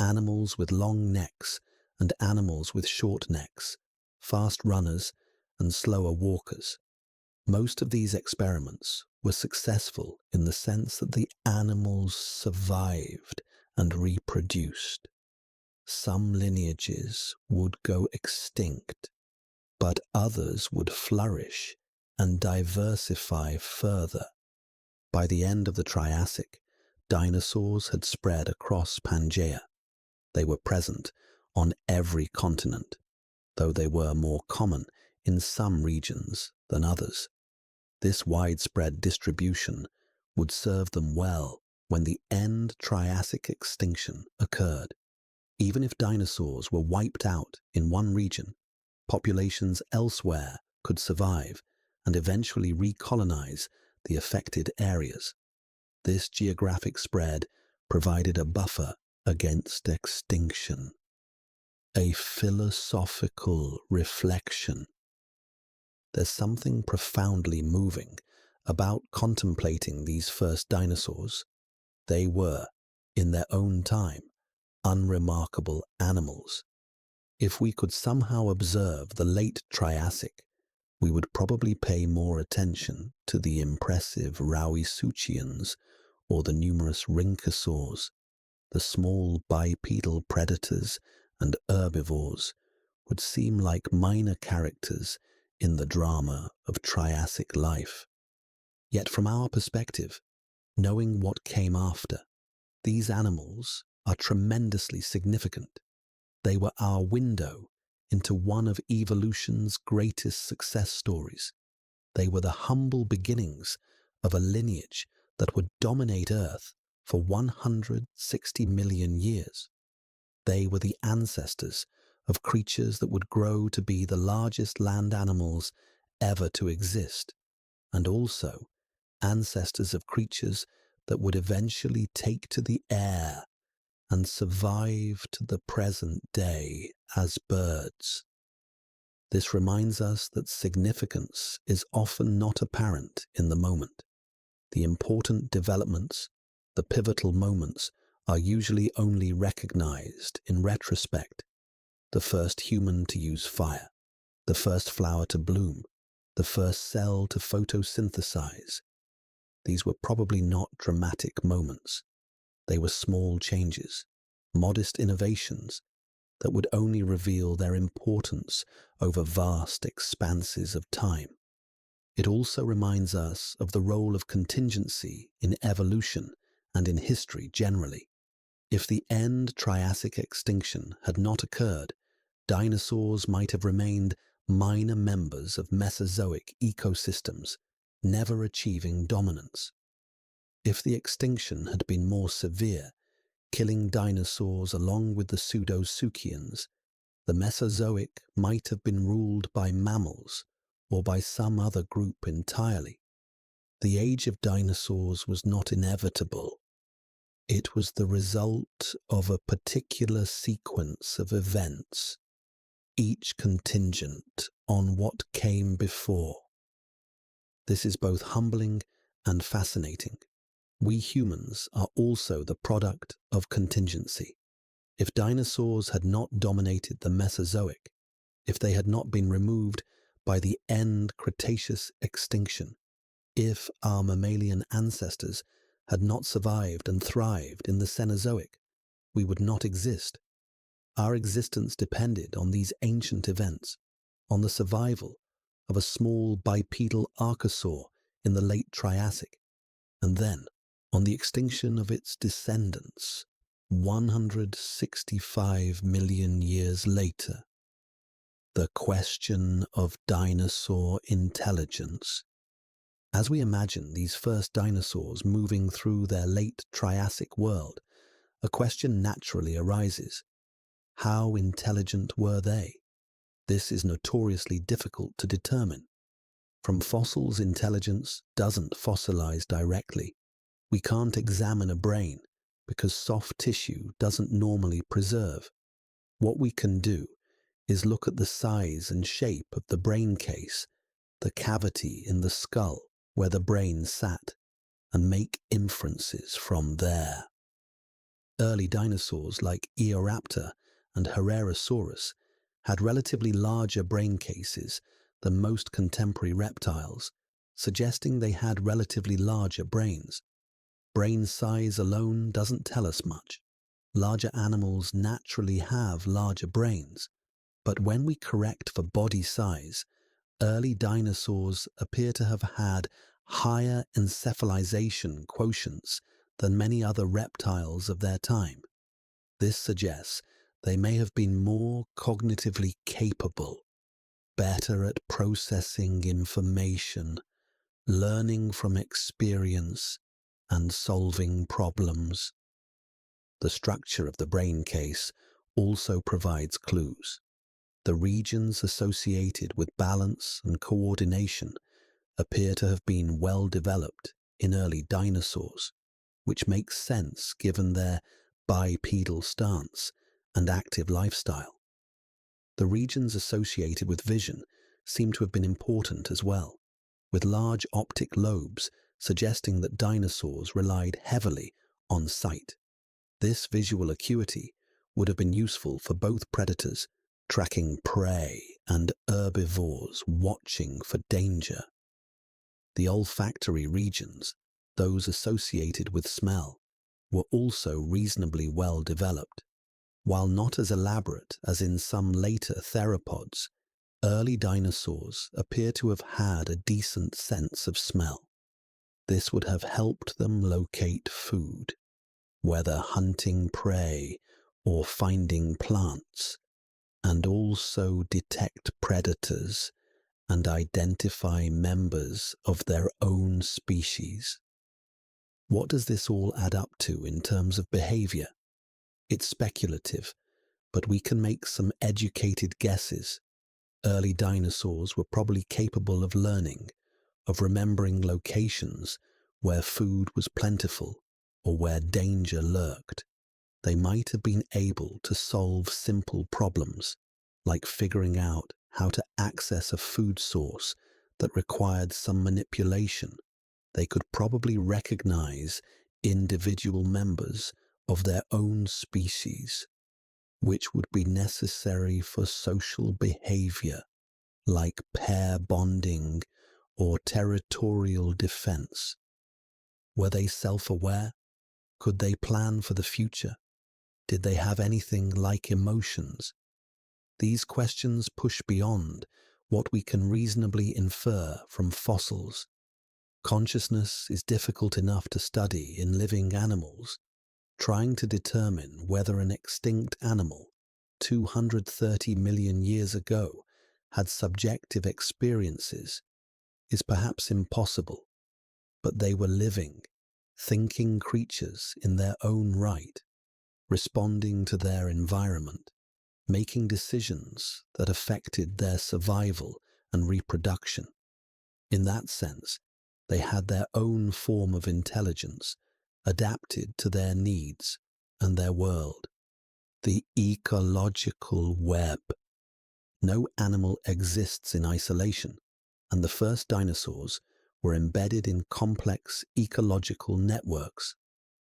animals with long necks and animals with short necks, fast runners and slower walkers. Most of these experiments were successful in the sense that the animals survived and reproduced. Some lineages would go extinct, but others would flourish and diversify further. By the end of the Triassic, dinosaurs had spread across Pangaea. They were present on every continent, though they were more common in some regions than others. This widespread distribution would serve them well when the end Triassic extinction occurred. Even if dinosaurs were wiped out in one region, populations elsewhere could survive and eventually recolonize the affected areas. This geographic spread provided a buffer against extinction. A philosophical reflection. There's something profoundly moving about contemplating these first dinosaurs. They were, in their own time, unremarkable animals. If we could somehow observe the late Triassic, we would probably pay more attention to the impressive Rauisuchians or the numerous rhynchosaurs. The small bipedal predators and herbivores would seem like minor characters in the drama of Triassic life. Yet from our perspective, knowing what came after, these animals are tremendously significant. They were our window into one of evolution's greatest success stories. They were the humble beginnings of a lineage that would dominate Earth for 160 million years. They were the ancestors of creatures that would grow to be the largest land animals ever to exist, and also ancestors of creatures that would eventually take to the air and survive to the present day as birds. This reminds us that significance is often not apparent in the moment. The important developments, the pivotal moments, are usually only recognized in retrospect. The first human to use fire, the first flower to bloom, the first cell to photosynthesize. These were probably not dramatic moments. They were small changes, modest innovations that would only reveal their importance over vast expanses of time. It also reminds us of the role of contingency in evolution and in history generally. If the end Triassic extinction had not occurred, dinosaurs might have remained minor members of Mesozoic ecosystems, never achieving dominance. If the extinction had been more severe, killing dinosaurs along with the pseudosuchians, the Mesozoic might have been ruled by mammals or by some other group entirely. The age of dinosaurs was not inevitable. It was the result of a particular sequence of events, each contingent on what came before. This is both humbling and fascinating. We humans are also the product of contingency. If dinosaurs had not dominated the Mesozoic, if they had not been removed by the end Cretaceous extinction, if our mammalian ancestors had not survived and thrived in the Cenozoic, we would not exist. Our existence depended on these ancient events, on the survival of a small bipedal archosaur in the late Triassic, and then on the extinction of its descendants 165 million years later. The question of dinosaur intelligence. As we imagine these first dinosaurs moving through their late Triassic world, a question naturally arises. How intelligent were they? This is notoriously difficult to determine. From fossils, intelligence doesn't fossilize directly. We can't examine a brain because soft tissue doesn't normally preserve. What we can do is look at the size and shape of the brain case, the cavity in the skull where the brain sat, and make inferences from there. Early dinosaurs like Eoraptor and Herrerasaurus had relatively larger brain cases than most contemporary reptiles, suggesting they had relatively larger brains. Brain size alone doesn't tell us much. Larger animals naturally have larger brains, but when we correct for body size, early dinosaurs appear to have had higher encephalization quotients than many other reptiles of their time. This suggests they may have been more cognitively capable, better at processing information, learning from experience, and solving problems. The structure of the brain case also provides clues. The regions associated with balance and coordination appear to have been well developed in early dinosaurs, which makes sense given their bipedal stance and active lifestyle. The regions associated with vision seem to have been important as well, with large optic lobes suggesting that dinosaurs relied heavily on sight. This visual acuity would have been useful for both predators tracking prey and herbivores watching for danger. The olfactory regions, those associated with smell, were also reasonably well developed. While not as elaborate as in some later theropods, early dinosaurs appear to have had a decent sense of smell. This would have helped them locate food, whether hunting prey or finding plants, and also detect predators and identify members of their own species. What does this all add up to in terms of behavior? It's speculative, but we can make some educated guesses. Early dinosaurs were probably capable of learning, of remembering locations where food was plentiful or where danger lurked. They might have been able to solve simple problems, like figuring out how to access a food source that required some manipulation. They could probably recognize individual members of their own species, which would be necessary for social behavior, like pair bonding or territorial defense. Were they self-aware? Could they plan for the future? Did they have anything like emotions? These questions push beyond what we can reasonably infer from fossils. Consciousness is difficult enough to study in living animals. Trying to determine whether an extinct animal 230 million years ago had subjective experiences is perhaps impossible, but they were living, thinking creatures in their own right, responding to their environment, making decisions that affected their survival and reproduction. In that sense, They had their own form of intelligence, adapted to their needs and their world. The ecological web. No animal exists in isolation, and the first dinosaurs were embedded in complex ecological networks.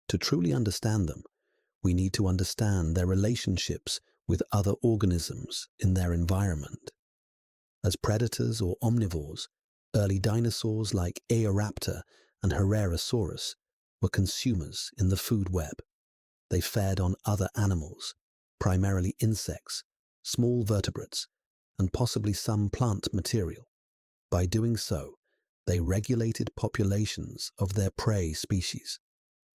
To truly understand them, we need to understand their relationships with other organisms in their environment. As predators or omnivores, early dinosaurs like Eoraptor and Herrerasaurus were consumers in the food web. They fed on other animals, primarily insects, small vertebrates, and possibly some plant material. By doing so, they regulated populations of their prey species.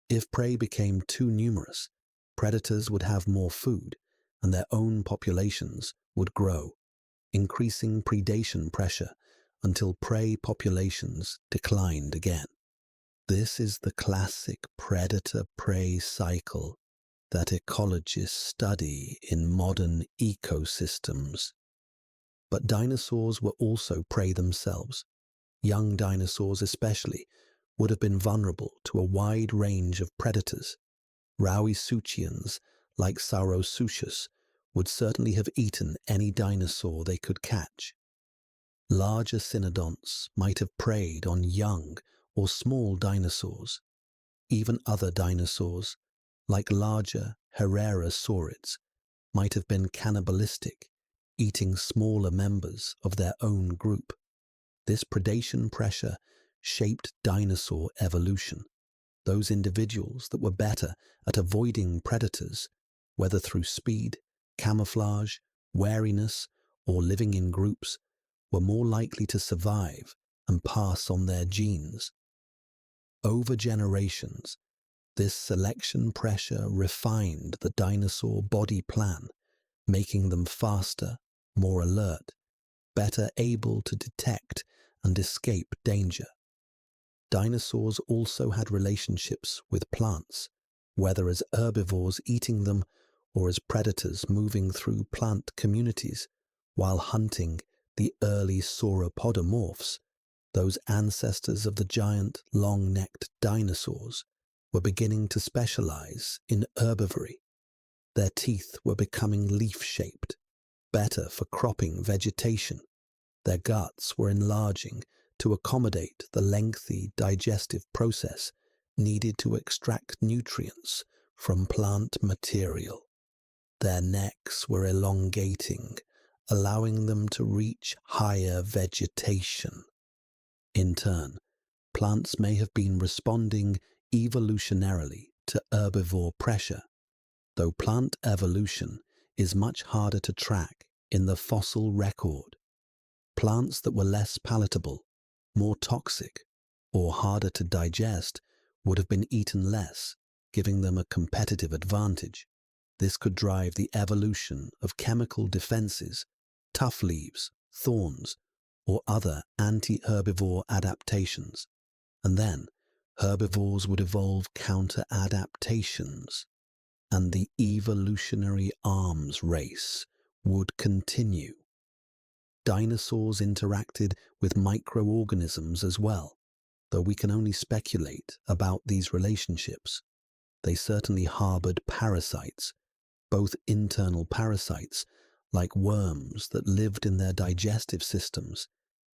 If prey became too numerous, predators would have more food, and their own populations would grow, increasing predation pressure until prey populations declined again. This is the classic predator-prey cycle that ecologists study in modern ecosystems. But dinosaurs were also prey themselves. Young dinosaurs especially would have been vulnerable to a wide range of predators. Rauisuchians like Saurosuchus would certainly have eaten any dinosaur they could catch. Larger cynodonts might have preyed on young or small dinosaurs. Even other dinosaurs, like larger Herrerasaurids, might have been cannibalistic, eating smaller members of their own group. This predation pressure shaped dinosaur evolution. Those individuals that were better at avoiding predators, whether through speed, camouflage, wariness, or living in groups, were more likely to survive and pass on their genes. Over generations, this selection pressure refined the dinosaur body plan, making them faster, more alert, better able to detect and escape danger. Dinosaurs also had relationships with plants, whether as herbivores eating them or as predators moving through plant communities while hunting the early sauropodomorphs. Those ancestors of the giant, long-necked dinosaurs were beginning to specialize in herbivory. Their teeth were becoming leaf-shaped, better for cropping vegetation. Their guts were enlarging to accommodate the lengthy digestive process needed to extract nutrients from plant material. Their necks were elongating, allowing them to reach higher vegetation. In turn, plants may have been responding evolutionarily to herbivore pressure, though plant evolution is much harder to track in the fossil record. Plants that were less palatable, more toxic, or harder to digest would have been eaten less, giving them a competitive advantage. This could drive the evolution of chemical defenses, tough leaves, thorns, or other anti-herbivore adaptations. And then, herbivores would evolve counter-adaptations, and the evolutionary arms race would continue. Dinosaurs interacted with microorganisms as well, though we can only speculate about these relationships. They certainly harbored parasites, both internal parasites, like worms that lived in their digestive systems,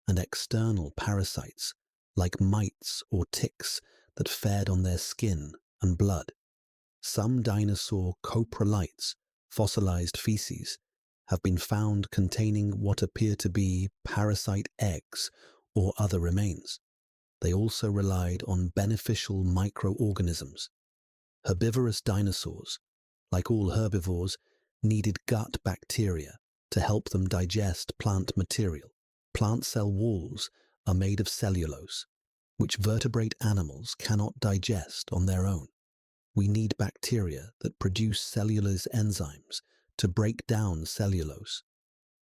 and external parasites, like mites or ticks that fed on their skin and blood. Some dinosaur coprolites, fossilized feces, have been found containing what appear to be parasite eggs or other remains. They also relied on beneficial microorganisms. Herbivorous dinosaurs, like all herbivores, needed gut bacteria to help them digest plant material. Plant cell walls are made of cellulose, which vertebrate animals cannot digest on their own. We need bacteria that produce cellulose enzymes to break down cellulose.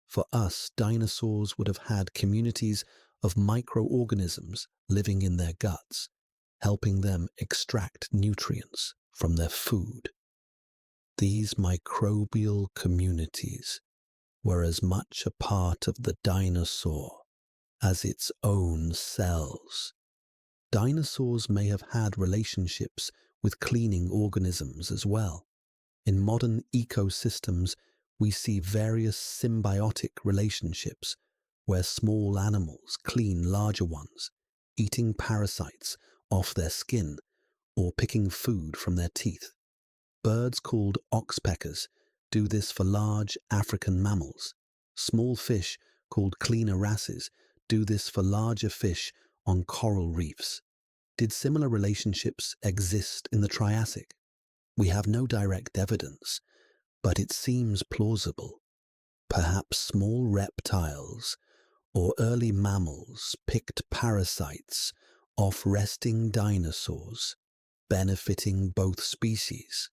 For us, dinosaurs would have had communities of microorganisms living in their guts, helping them extract nutrients from their food. These microbial communities were as much a part of the dinosaur as its own cells. Dinosaurs may have had relationships with cleaning organisms as well. In modern ecosystems, we see various symbiotic relationships where small animals clean larger ones, eating parasites off their skin or picking food from their teeth. Birds called oxpeckers do this for large African mammals. Small fish called cleaner wrasses do this for larger fish on coral reefs. Did similar relationships exist in the Triassic? We have no direct evidence, but it seems plausible. Perhaps small reptiles or early mammals picked parasites off resting dinosaurs, benefiting both species.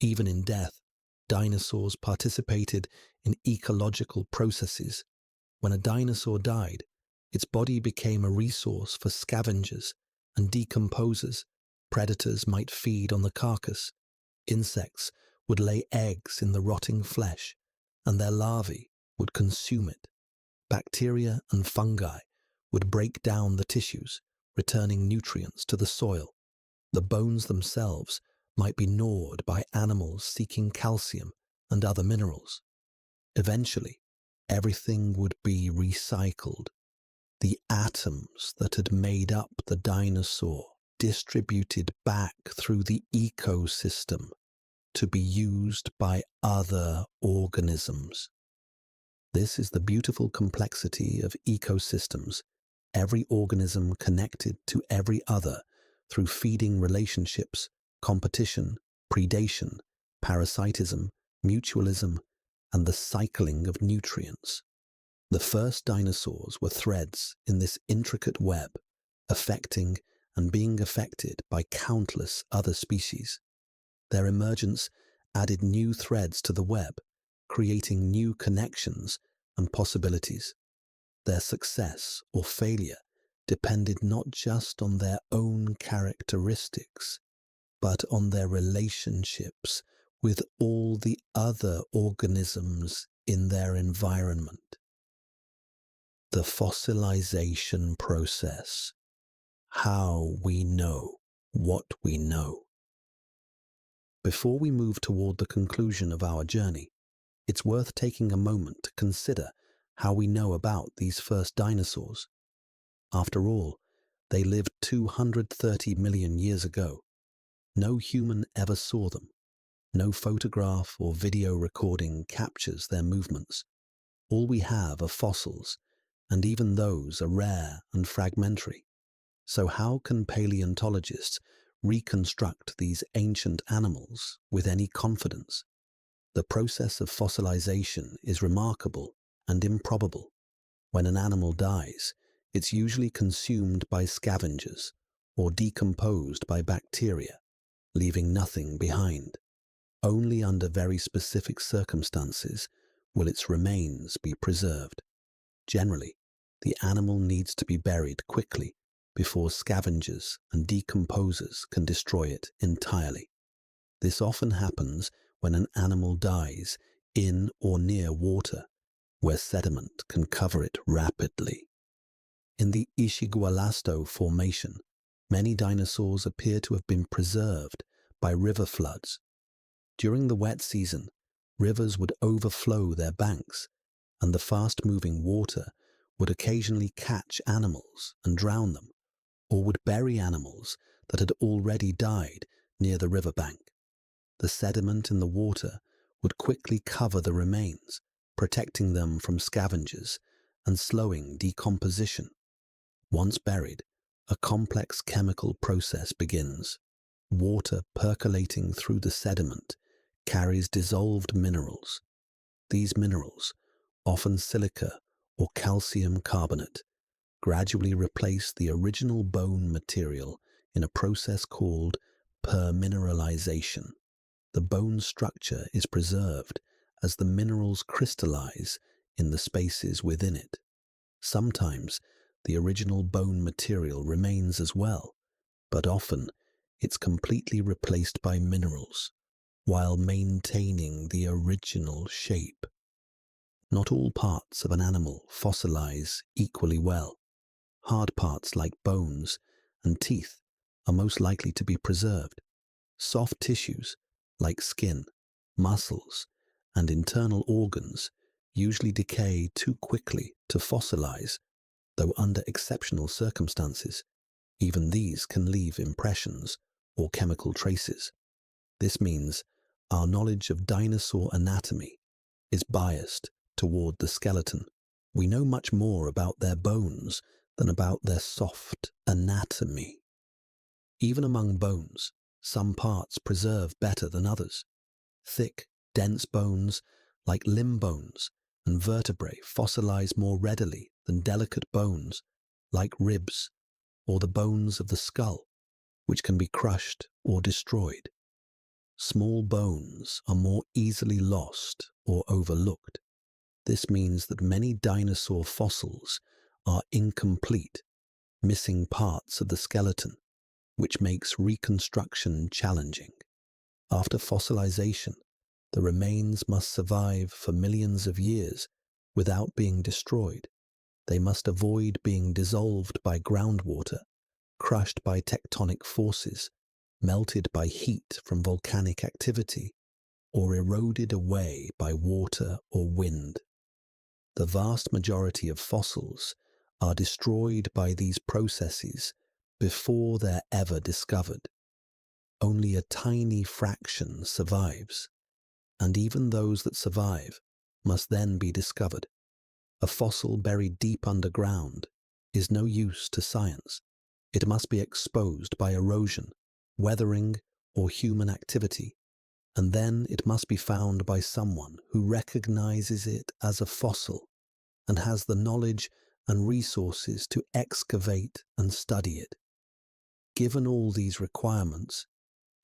Even in death, dinosaurs participated in ecological processes. When a dinosaur died, its body became a resource for scavengers and decomposers. Predators might feed on the carcass. Insects would lay eggs in the rotting flesh, and their larvae would consume it. Bacteria and fungi would break down the tissues, returning nutrients to the soil. The bones themselves might be gnawed by animals seeking calcium and other minerals. Eventually, everything would be recycled. The atoms that had made up the dinosaur distributed back through the ecosystem to be used by other organisms. This is the beautiful complexity of ecosystems, every organism connected to every other through feeding relationships, competition, predation, parasitism, mutualism, and the cycling of nutrients. The first dinosaurs were threads in this intricate web, affecting and being affected by countless other species. Their emergence added new threads to the web, creating new connections and possibilities. Their success or failure depended not just on their own characteristics, but on their relationships with all the other organisms in their environment. The fossilization process. How we know what we know. Before we move toward the conclusion of our journey, it's worth taking a moment to consider how we know about these first dinosaurs. After all, they lived 230 million years ago. No human ever saw them. No photograph or video recording captures their movements. All we have are fossils, and even those are rare and fragmentary. So how can paleontologists reconstruct these ancient animals with any confidence? The process of fossilization is remarkable and improbable. When an animal dies, it's usually consumed by scavengers or decomposed by bacteria, leaving nothing behind. Only under very specific circumstances will its remains be preserved. Generally, the animal needs to be buried quickly before scavengers and decomposers can destroy it entirely. This often happens when an animal dies in or near water, where sediment can cover it rapidly. In the Ishigualasto Formation, many dinosaurs appear to have been preserved by river floods. During the wet season, rivers would overflow their banks, and the fast-moving water would occasionally catch animals and drown them, or would bury animals that had already died near the riverbank. The sediment in the water would quickly cover the remains, protecting them from scavengers and slowing decomposition. Once buried, a complex chemical process begins. Water percolating through the sediment carries dissolved minerals. These minerals, often silica or calcium carbonate, gradually replace the original bone material in a process called permineralization. The bone structure is preserved as the minerals crystallize in the spaces within it. Sometimes the original bone material remains as well, but often it's completely replaced by minerals, while maintaining the original shape. Not all parts of an animal fossilize equally well. Hard parts like bones and teeth are most likely to be preserved. Soft tissues, like skin, muscles, and internal organs, usually decay too quickly to fossilize, though under exceptional circumstances, even these can leave impressions or chemical traces. This means our knowledge of dinosaur anatomy is biased toward the skeleton. We know much more about their bones than about their soft anatomy. Even among bones, some parts preserve better than others. Thick, dense bones, like limb bones and vertebrae, fossilize more readily than delicate bones, like ribs or the bones of the skull, which can be crushed or destroyed. Small bones are more easily lost or overlooked. This means that many dinosaur fossils are incomplete, missing parts of the skeleton, which makes reconstruction challenging. After fossilization, the remains must survive for millions of years without being destroyed. They must avoid being dissolved by groundwater, crushed by tectonic forces, melted by heat from volcanic activity, or eroded away by water or wind. The vast majority of fossils are destroyed by these processes before they're ever discovered. Only a tiny fraction survives, and even those that survive must then be discovered. A fossil buried deep underground is no use to science. It must be exposed by erosion, weathering, or human activity, and then it must be found by someone who recognizes it as a fossil and has the knowledge and resources to excavate and study it. Given all these requirements,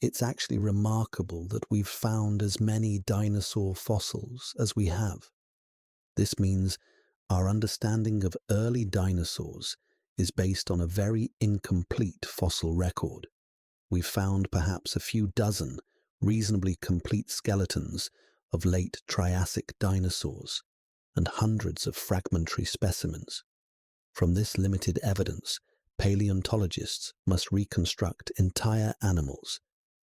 it's actually remarkable that we've found as many dinosaur fossils as we have. This means our understanding of early dinosaurs is based on a very incomplete fossil record. We've found perhaps a few dozen reasonably complete skeletons of late Triassic dinosaurs and hundreds of fragmentary specimens. From this limited evidence, paleontologists must reconstruct entire animals,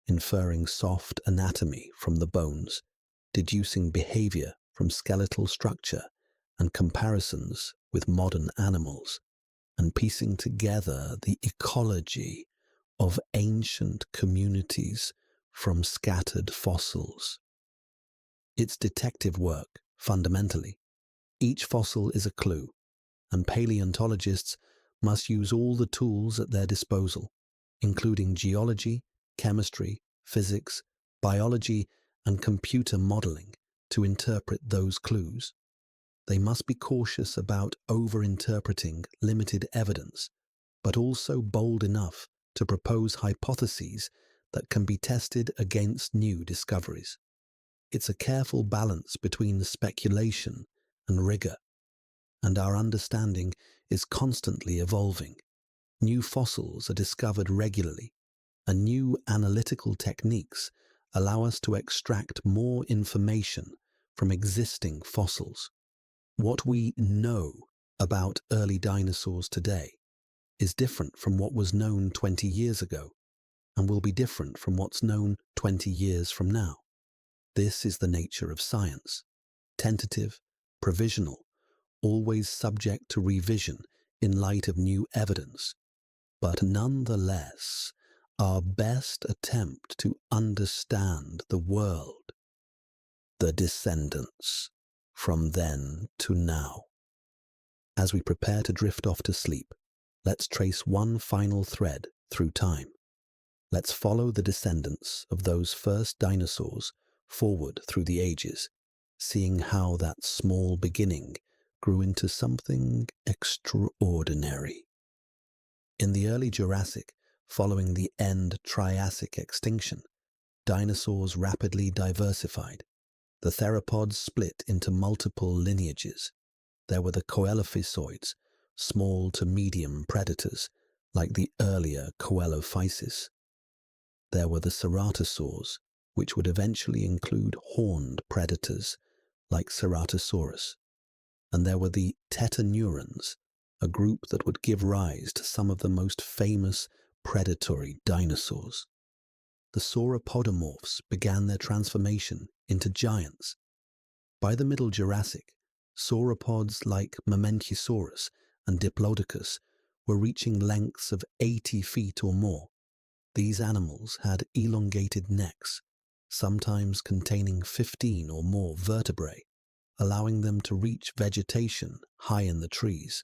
inferring soft anatomy from the bones, deducing behavior from skeletal structure and comparisons with modern animals, and piecing together the ecology of ancient communities from scattered fossils. It's detective work, fundamentally. Each fossil is a clue, and paleontologists must use all the tools at their disposal, including geology, chemistry, physics, biology, and computer modeling, to interpret those clues. They must be cautious about over-interpreting limited evidence, but also bold enough to propose hypotheses that can be tested against new discoveries. It's a careful balance between speculation and rigor, and our understanding is constantly evolving. New fossils are discovered regularly, and new analytical techniques allow us to extract more information from existing fossils. What we know about early dinosaurs today is different from what was known 20 years ago, and will be different from what's known 20 years from now. This is the nature of science: tentative, provisional, always subject to revision in light of new evidence, but nonetheless our best attempt to understand the world, the descendants, from then to now. As we prepare to drift off to sleep, let's trace one final thread through time. Let's follow the descendants of those first dinosaurs forward through the ages, seeing how that small beginning grew into something extraordinary. In the early Jurassic, following the end Triassic extinction, dinosaurs rapidly diversified. The theropods split into multiple lineages. There were the coelophysoids, small to medium predators, like the earlier Coelophysis. There were the ceratosaurs, which would eventually include horned predators, like Ceratosaurus. And there were the tetaneurons, a group that would give rise to some of the most famous predatory dinosaurs. The sauropodomorphs began their transformation into giants. By the Middle Jurassic, sauropods like Mamenchisaurus and Diplodocus were reaching lengths of 80 feet or more. These animals had elongated necks, sometimes containing 15 or more vertebrae, allowing them to reach vegetation high in the trees,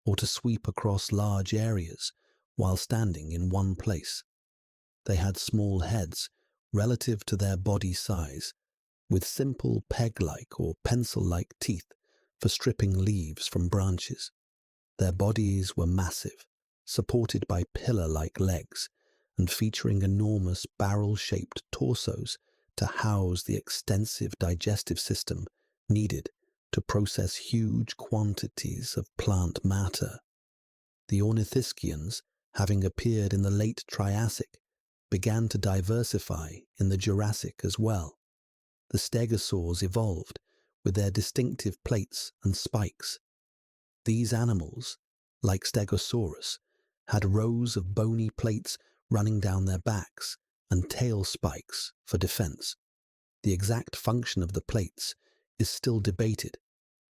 or to sweep across large areas while standing in one place. They had small heads relative to their body size, with simple peg-like or pencil-like teeth for stripping leaves from branches. Their bodies were massive, supported by pillar-like legs, and featuring enormous barrel-shaped torsos to house the extensive digestive system needed to process huge quantities of plant matter. The ornithischians, having appeared in the late Triassic, began to diversify in the Jurassic as well. The stegosaurs evolved with their distinctive plates and spikes. These animals, like Stegosaurus, had rows of bony plates running down their backs and tail spikes for defense. The exact function of the plates is still debated.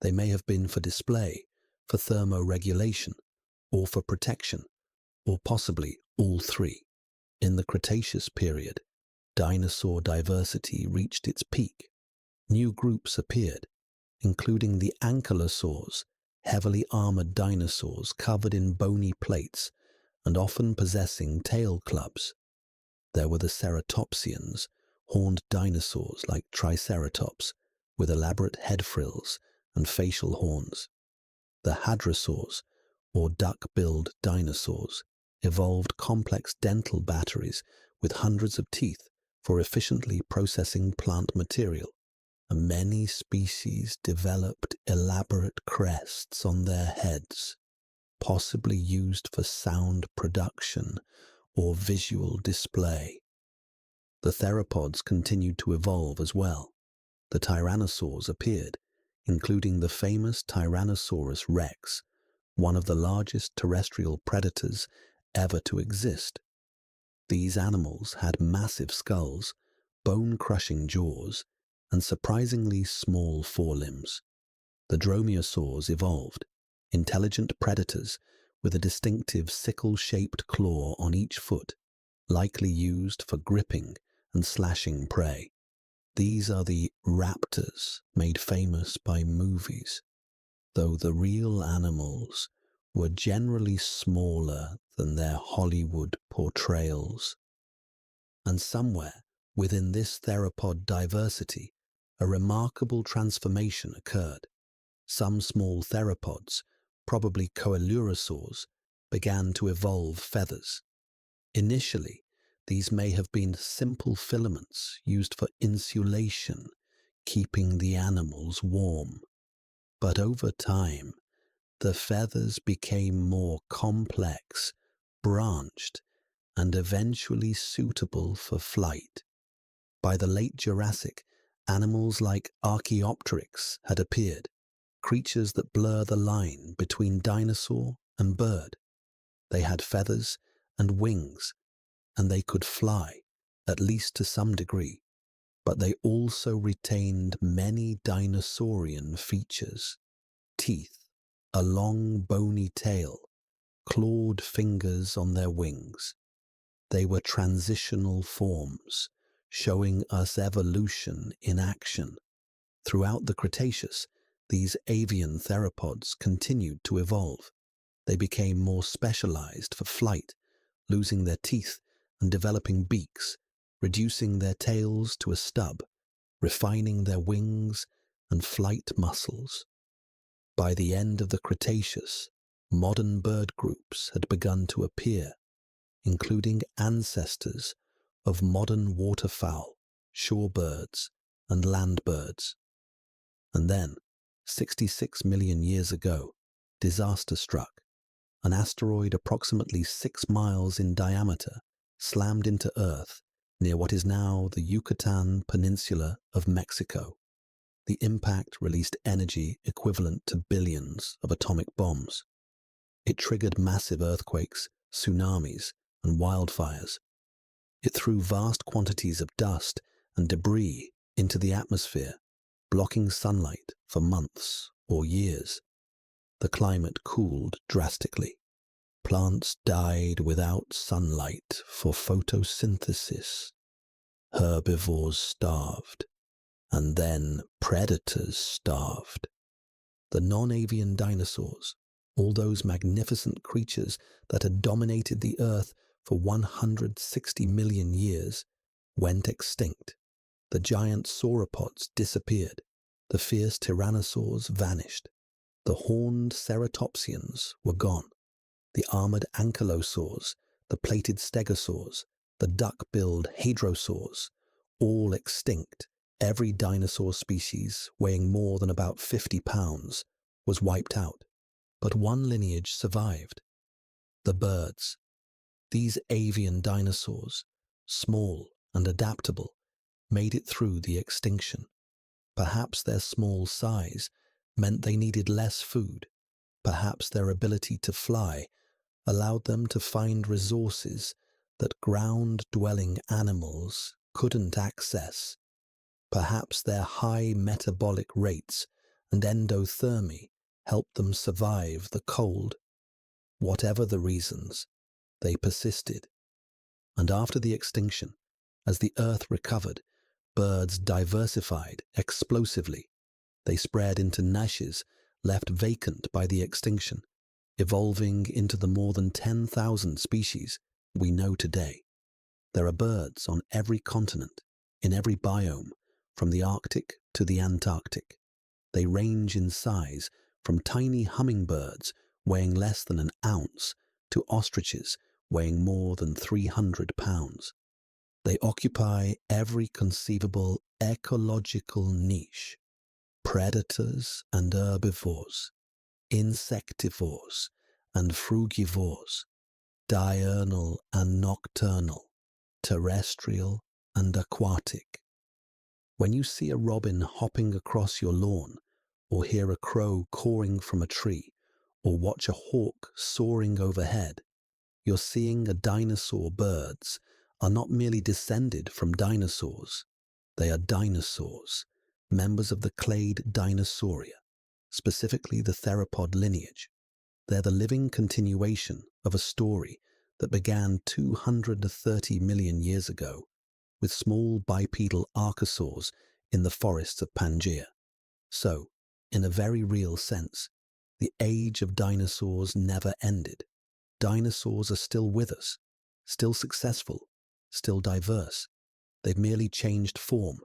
They may have been for display, for thermoregulation, or for protection, or possibly all three. In the Cretaceous period, dinosaur diversity reached its peak. New groups appeared, including the ankylosaurs, heavily armored dinosaurs covered in bony plates and often possessing tail clubs. There were the ceratopsians, horned dinosaurs like Triceratops, with elaborate head frills and facial horns. The hadrosaurs, or duck-billed dinosaurs, evolved complex dental batteries with hundreds of teeth for efficiently processing plant material, and many species developed elaborate crests on their heads, possibly used for sound production or visual display. The theropods continued to evolve as well. The tyrannosaurs appeared, including the famous Tyrannosaurus rex, one of the largest terrestrial predators ever to exist. These animals had massive skulls, bone-crushing jaws, and surprisingly small forelimbs. The Dromaeosaurs evolved, intelligent predators with a distinctive sickle-shaped claw on each foot, likely used for gripping and slashing prey. These are the raptors made famous by movies, though the real animals were generally smaller than their Hollywood portrayals. And somewhere within this theropod diversity, a remarkable transformation occurred. Some small theropods, probably coelurosaurs, began to evolve feathers. Initially, these may have been simple filaments used for insulation, keeping the animals warm. But over time, the feathers became more complex, branched, and eventually suitable for flight. By the late Jurassic, animals like Archaeopteryx had appeared, creatures that blur the line between dinosaur and bird. They had feathers and wings, and they could fly, at least to some degree, but they also retained many dinosaurian features: teeth, a long bony tail, clawed fingers on their wings. They were transitional forms, showing us evolution in action. Throughout the Cretaceous, these avian theropods continued to evolve. They became more specialized for flight, losing their teeth and developing beaks, reducing their tails to a stub, refining their wings and flight muscles. By the end of the Cretaceous, modern bird groups had begun to appear, including ancestors of modern waterfowl, shorebirds, and land birds. And then, 66 million years ago, disaster struck. An asteroid approximately 6 miles in diameter slammed into Earth near what is now the Yucatan Peninsula of Mexico. The impact released energy equivalent to billions of atomic bombs. It triggered massive earthquakes, tsunamis, and wildfires. It threw vast quantities of dust and debris into the atmosphere, blocking sunlight for months or years. The climate cooled drastically. Plants died without sunlight for photosynthesis. Herbivores starved, and then predators starved. The non-avian dinosaurs, all those magnificent creatures that had dominated the Earth for 160 million years, went extinct. The giant sauropods disappeared. The fierce tyrannosaurs vanished. The horned ceratopsians were gone. The armored ankylosaurs, the plated stegosaurs, the duck-billed hadrosaurs, all extinct. Every dinosaur species weighing more than about 50 pounds was wiped out. But one lineage survived. The birds. These avian dinosaurs, small and adaptable, made it through the extinction. Perhaps their small size meant they needed less food. Perhaps their ability to fly allowed them to find resources that ground-dwelling animals couldn't access. Perhaps their high metabolic rates and endothermy helped them survive the cold. Whatever the reasons, they persisted. And after the extinction, as the Earth recovered, birds diversified explosively. They spread into niches left vacant by the extinction, evolving into the more than 10,000 species we know today. There are birds on every continent, in every biome, from the Arctic to the Antarctic. They range in size from tiny hummingbirds weighing less than an ounce to ostriches weighing more than 300 pounds. They occupy every conceivable ecological niche: predators and herbivores, insectivores and frugivores, diurnal and nocturnal, terrestrial and aquatic. When you see a robin hopping across your lawn, or hear a crow cawing from a tree, or watch a hawk soaring overhead, you're seeing a dinosaur. Birds are not merely descended from dinosaurs. They are dinosaurs, members of the clade Dinosauria, specifically the theropod lineage. They're the living continuation of a story that began 230 million years ago with small bipedal archosaurs in the forests of Pangaea. So, in a very real sense, the age of dinosaurs never ended. Dinosaurs are still with us, still successful, still diverse. They've merely changed form,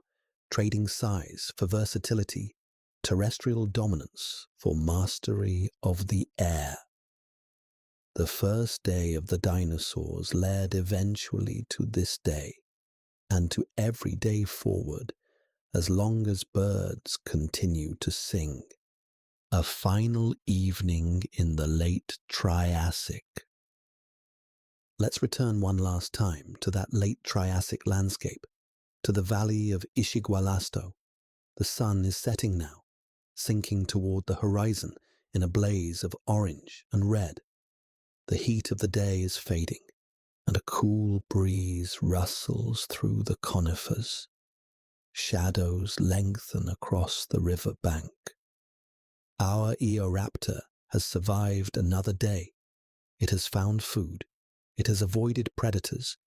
trading size for versatility, terrestrial dominance for mastery of the air. The first day of the dinosaurs led eventually to this day, and to every day forward, as long as birds continue to sing. A final evening in the late Triassic. Let's return one last time to that late Triassic landscape, to the valley of Ishigualasto. The sun is setting now, sinking toward the horizon in a blaze of orange and red. The heat of the day is fading, and a cool breeze rustles through the conifers. Shadows lengthen across the river bank. Our Eoraptor has survived another day. It has found food. It has avoided predators,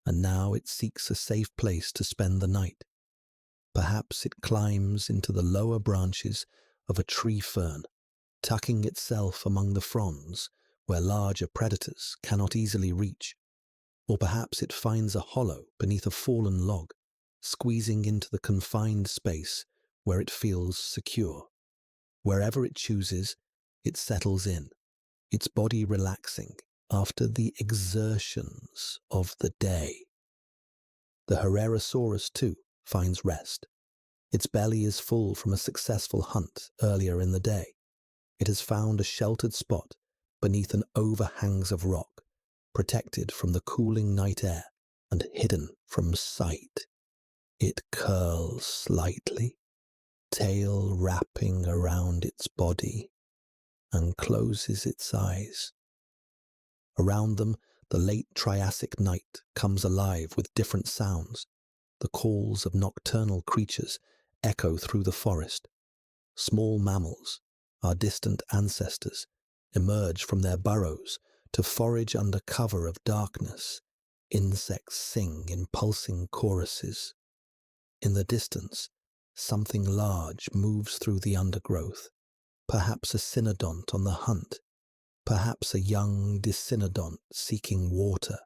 and now it seeks a safe place to spend the night. Perhaps it climbs into the lower branches of a tree fern, tucking itself among the fronds where larger predators cannot easily reach. Or perhaps it finds a hollow beneath a fallen log, squeezing into the confined space where it feels secure. Wherever it chooses, it settles in, its body relaxing after the exertions of the day. The Herrerasaurus, too, finds rest. Its belly is full from a successful hunt earlier in the day. It has found a sheltered spot beneath an overhangs of rock, protected from the cooling night air and hidden from sight. It curls slightly, tail wrapping around its body, and closes its eyes. Around them, The late Triassic night comes alive with different sounds. The calls of nocturnal creatures echo through the forest. Small mammals, our distant ancestors, emerge from their burrows to forage under cover of darkness. Insects sing in pulsing choruses. In the distance, something large moves through the undergrowth, perhaps a cynodont on the hunt, perhaps a young dicynodont seeking water.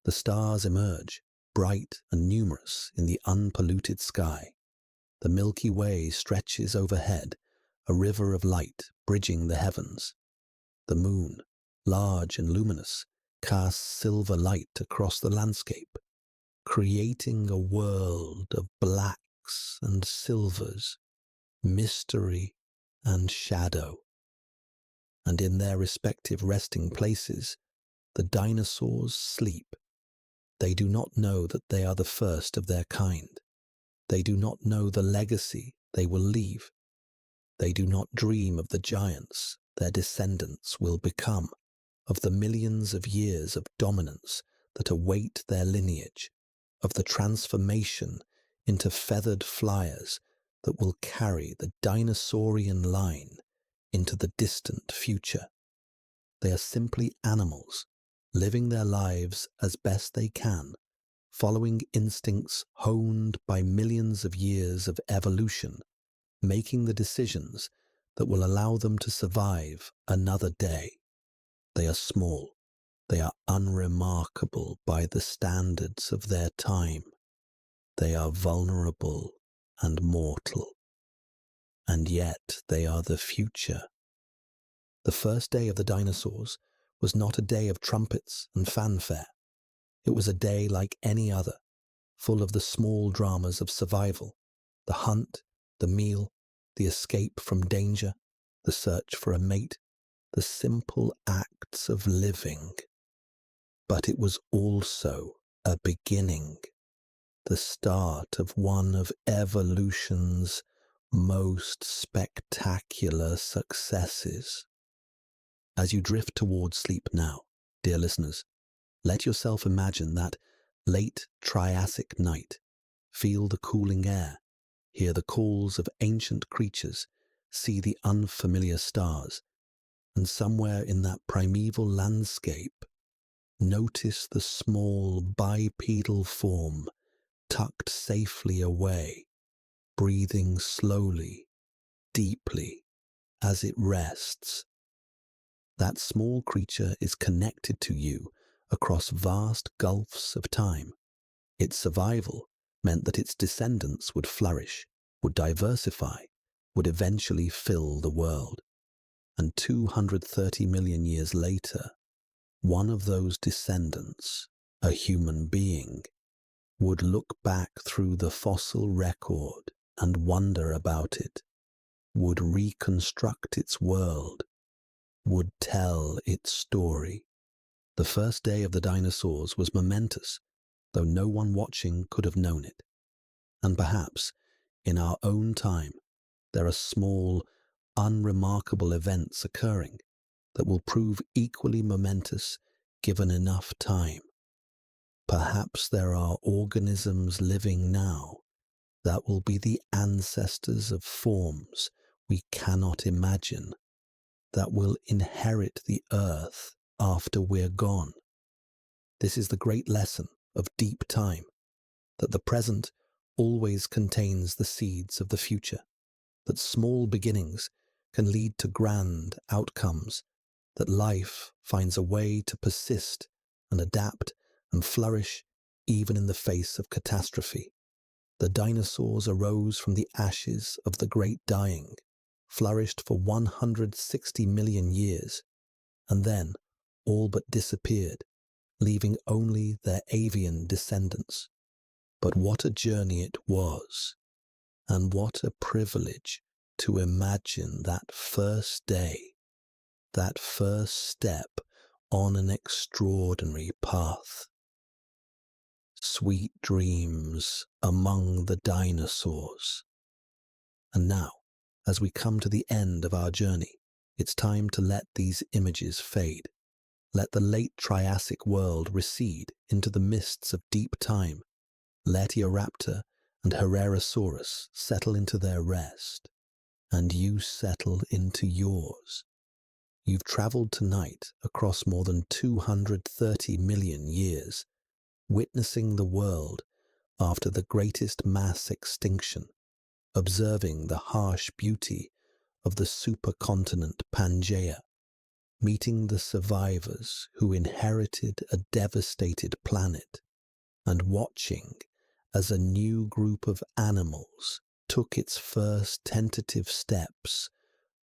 The stars emerge, bright and numerous in the unpolluted sky. The Milky Way stretches overhead, a river of light bridging the heavens. The moon, large and luminous, casts silver light across the landscape, creating a world of blacks and silvers, mystery and shadow. And in their respective resting places, the dinosaurs sleep. They do not know that they are the first of their kind. They do not know the legacy they will leave. They do not dream of the giants their descendants will become, of the millions of years of dominance that await their lineage, of the transformation into feathered flyers that will carry the dinosaurian line into the distant future. They are simply animals, living their lives as best they can, following instincts honed by millions of years of evolution, making the decisions that will allow them to survive another day. They are small. They are unremarkable by the standards of their time. They are vulnerable and mortal. And yet they are the future. The first day of the dinosaurs was not a day of trumpets and fanfare. It was a day like any other, full of the small dramas of survival, the hunt, the meal, the escape from danger, the search for a mate, the simple acts of living. But it was also a beginning, the start of one of evolution's most spectacular successes. As you drift towards sleep now, dear listeners, let yourself imagine that late Triassic night. Feel the cooling air, hear the calls of ancient creatures, see the unfamiliar stars, and somewhere in that primeval landscape, notice the small bipedal form tucked safely away, breathing slowly, deeply, as it rests. That small creature is connected to you across vast gulfs of time. Its survival meant that its descendants would flourish, would diversify, would eventually fill the world. And 230 million years later, one of those descendants, a human being, would look back through the fossil record and wonder about it, would reconstruct its world, would tell its story. The first day of the dinosaurs was momentous, though no one watching could have known it. And perhaps, in our own time, there are small, unremarkable events occurring that will prove equally momentous given enough time. Perhaps there are organisms living now that will be the ancestors of forms we cannot imagine, that will inherit the earth after we're gone. This is the great lesson of deep time, that the present always contains the seeds of the future, that small beginnings can lead to grand outcomes, that life finds a way to persist and adapt and flourish even in the face of catastrophe. The dinosaurs arose from the ashes of the great dying, flourished for 160 million years, and then all but disappeared, leaving only their avian descendants. But what a journey it was, and what a privilege to imagine that first day, that first step on an extraordinary path. Sweet dreams among the dinosaurs. And now, as we come to the end of our journey, it's time to let these images fade. Let the late Triassic world recede into the mists of deep time. Let Eoraptor and Herrerasaurus settle into their rest, and you settle into yours. You've traveled tonight across more than 230 million years, witnessing the world after the greatest mass extinction, observing the harsh beauty of the supercontinent Pangaea, meeting the survivors who inherited a devastated planet, and watching as a new group of animals took its first tentative steps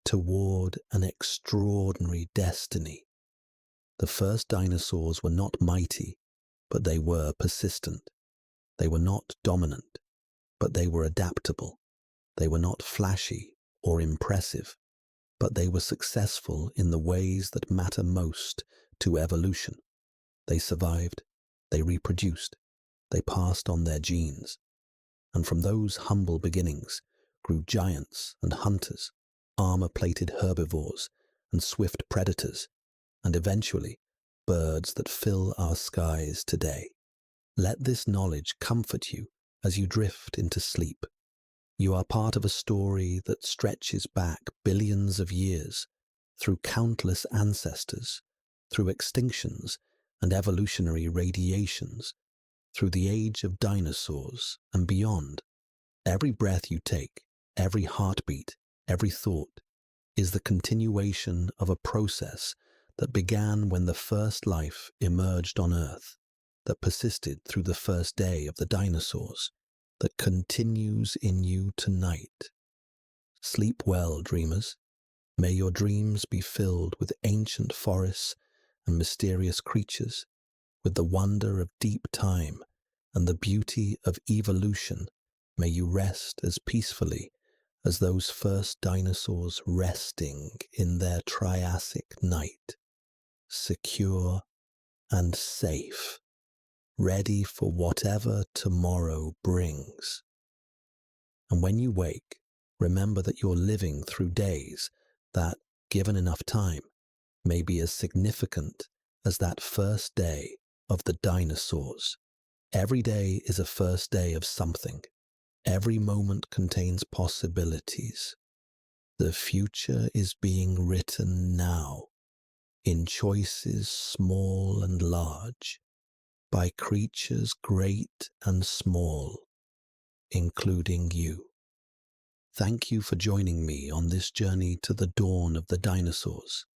toward an extraordinary destiny. The first dinosaurs were not mighty, but they were persistent. They were not dominant, but they were adaptable. They were not flashy or impressive, but they were successful in the ways that matter most to evolution. They survived, they reproduced, they passed on their genes. And from those humble beginnings grew giants and hunters, armor-plated herbivores and swift predators, and eventually birds that fill our skies today. Let this knowledge comfort you as you drift into sleep. You are part of a story that stretches back billions of years, through countless ancestors, through extinctions and evolutionary radiations, through the age of dinosaurs and beyond. Every breath you take, every heartbeat, every thought, is the continuation of a process that began when the first life emerged on Earth, that persisted through the first day of the dinosaurs, that continues in you tonight. Sleep well, dreamers. May your dreams be filled with ancient forests and mysterious creatures, with the wonder of deep time and the beauty of evolution. May you rest as peacefully as those first dinosaurs resting in their Triassic night, secure and safe, ready for whatever tomorrow brings. And when you wake, remember that you're living through days that, given enough time, may be as significant as that first day of the dinosaurs. Every day is a first day of something. Every moment contains possibilities. The future is being written now, in choices small and large, by creatures great and small, including you. Thank you for joining me on this journey to the dawn of the dinosaurs.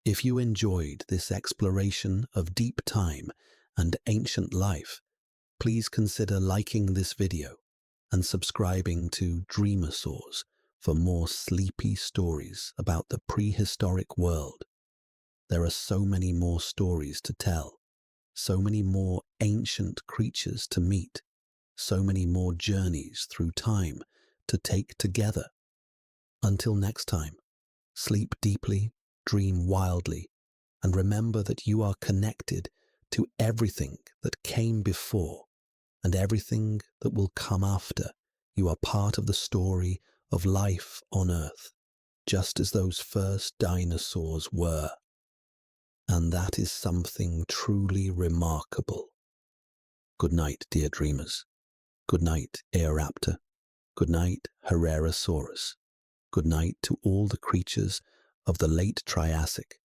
If you enjoyed this exploration of deep time and ancient life, please consider liking this video and subscribing to Dreamosaurs for more sleepy stories about the prehistoric world. There are so many more stories to tell, so many more ancient creatures to meet, so many more journeys through time to take together. Until next time, sleep deeply, dream wildly, and remember that you are connected to everything that came before and everything that will come after. You are part of the story of life on Earth, just as those first dinosaurs were. And that is something truly remarkable. Good night, dear dreamers. Good night, Eoraptor. Good night, Herrerasaurus. Good night to all the creatures of the late Triassic,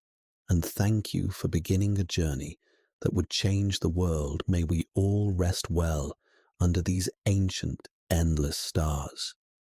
and thank you for beginning a journey that would change the world. May we all rest well under these ancient, endless stars.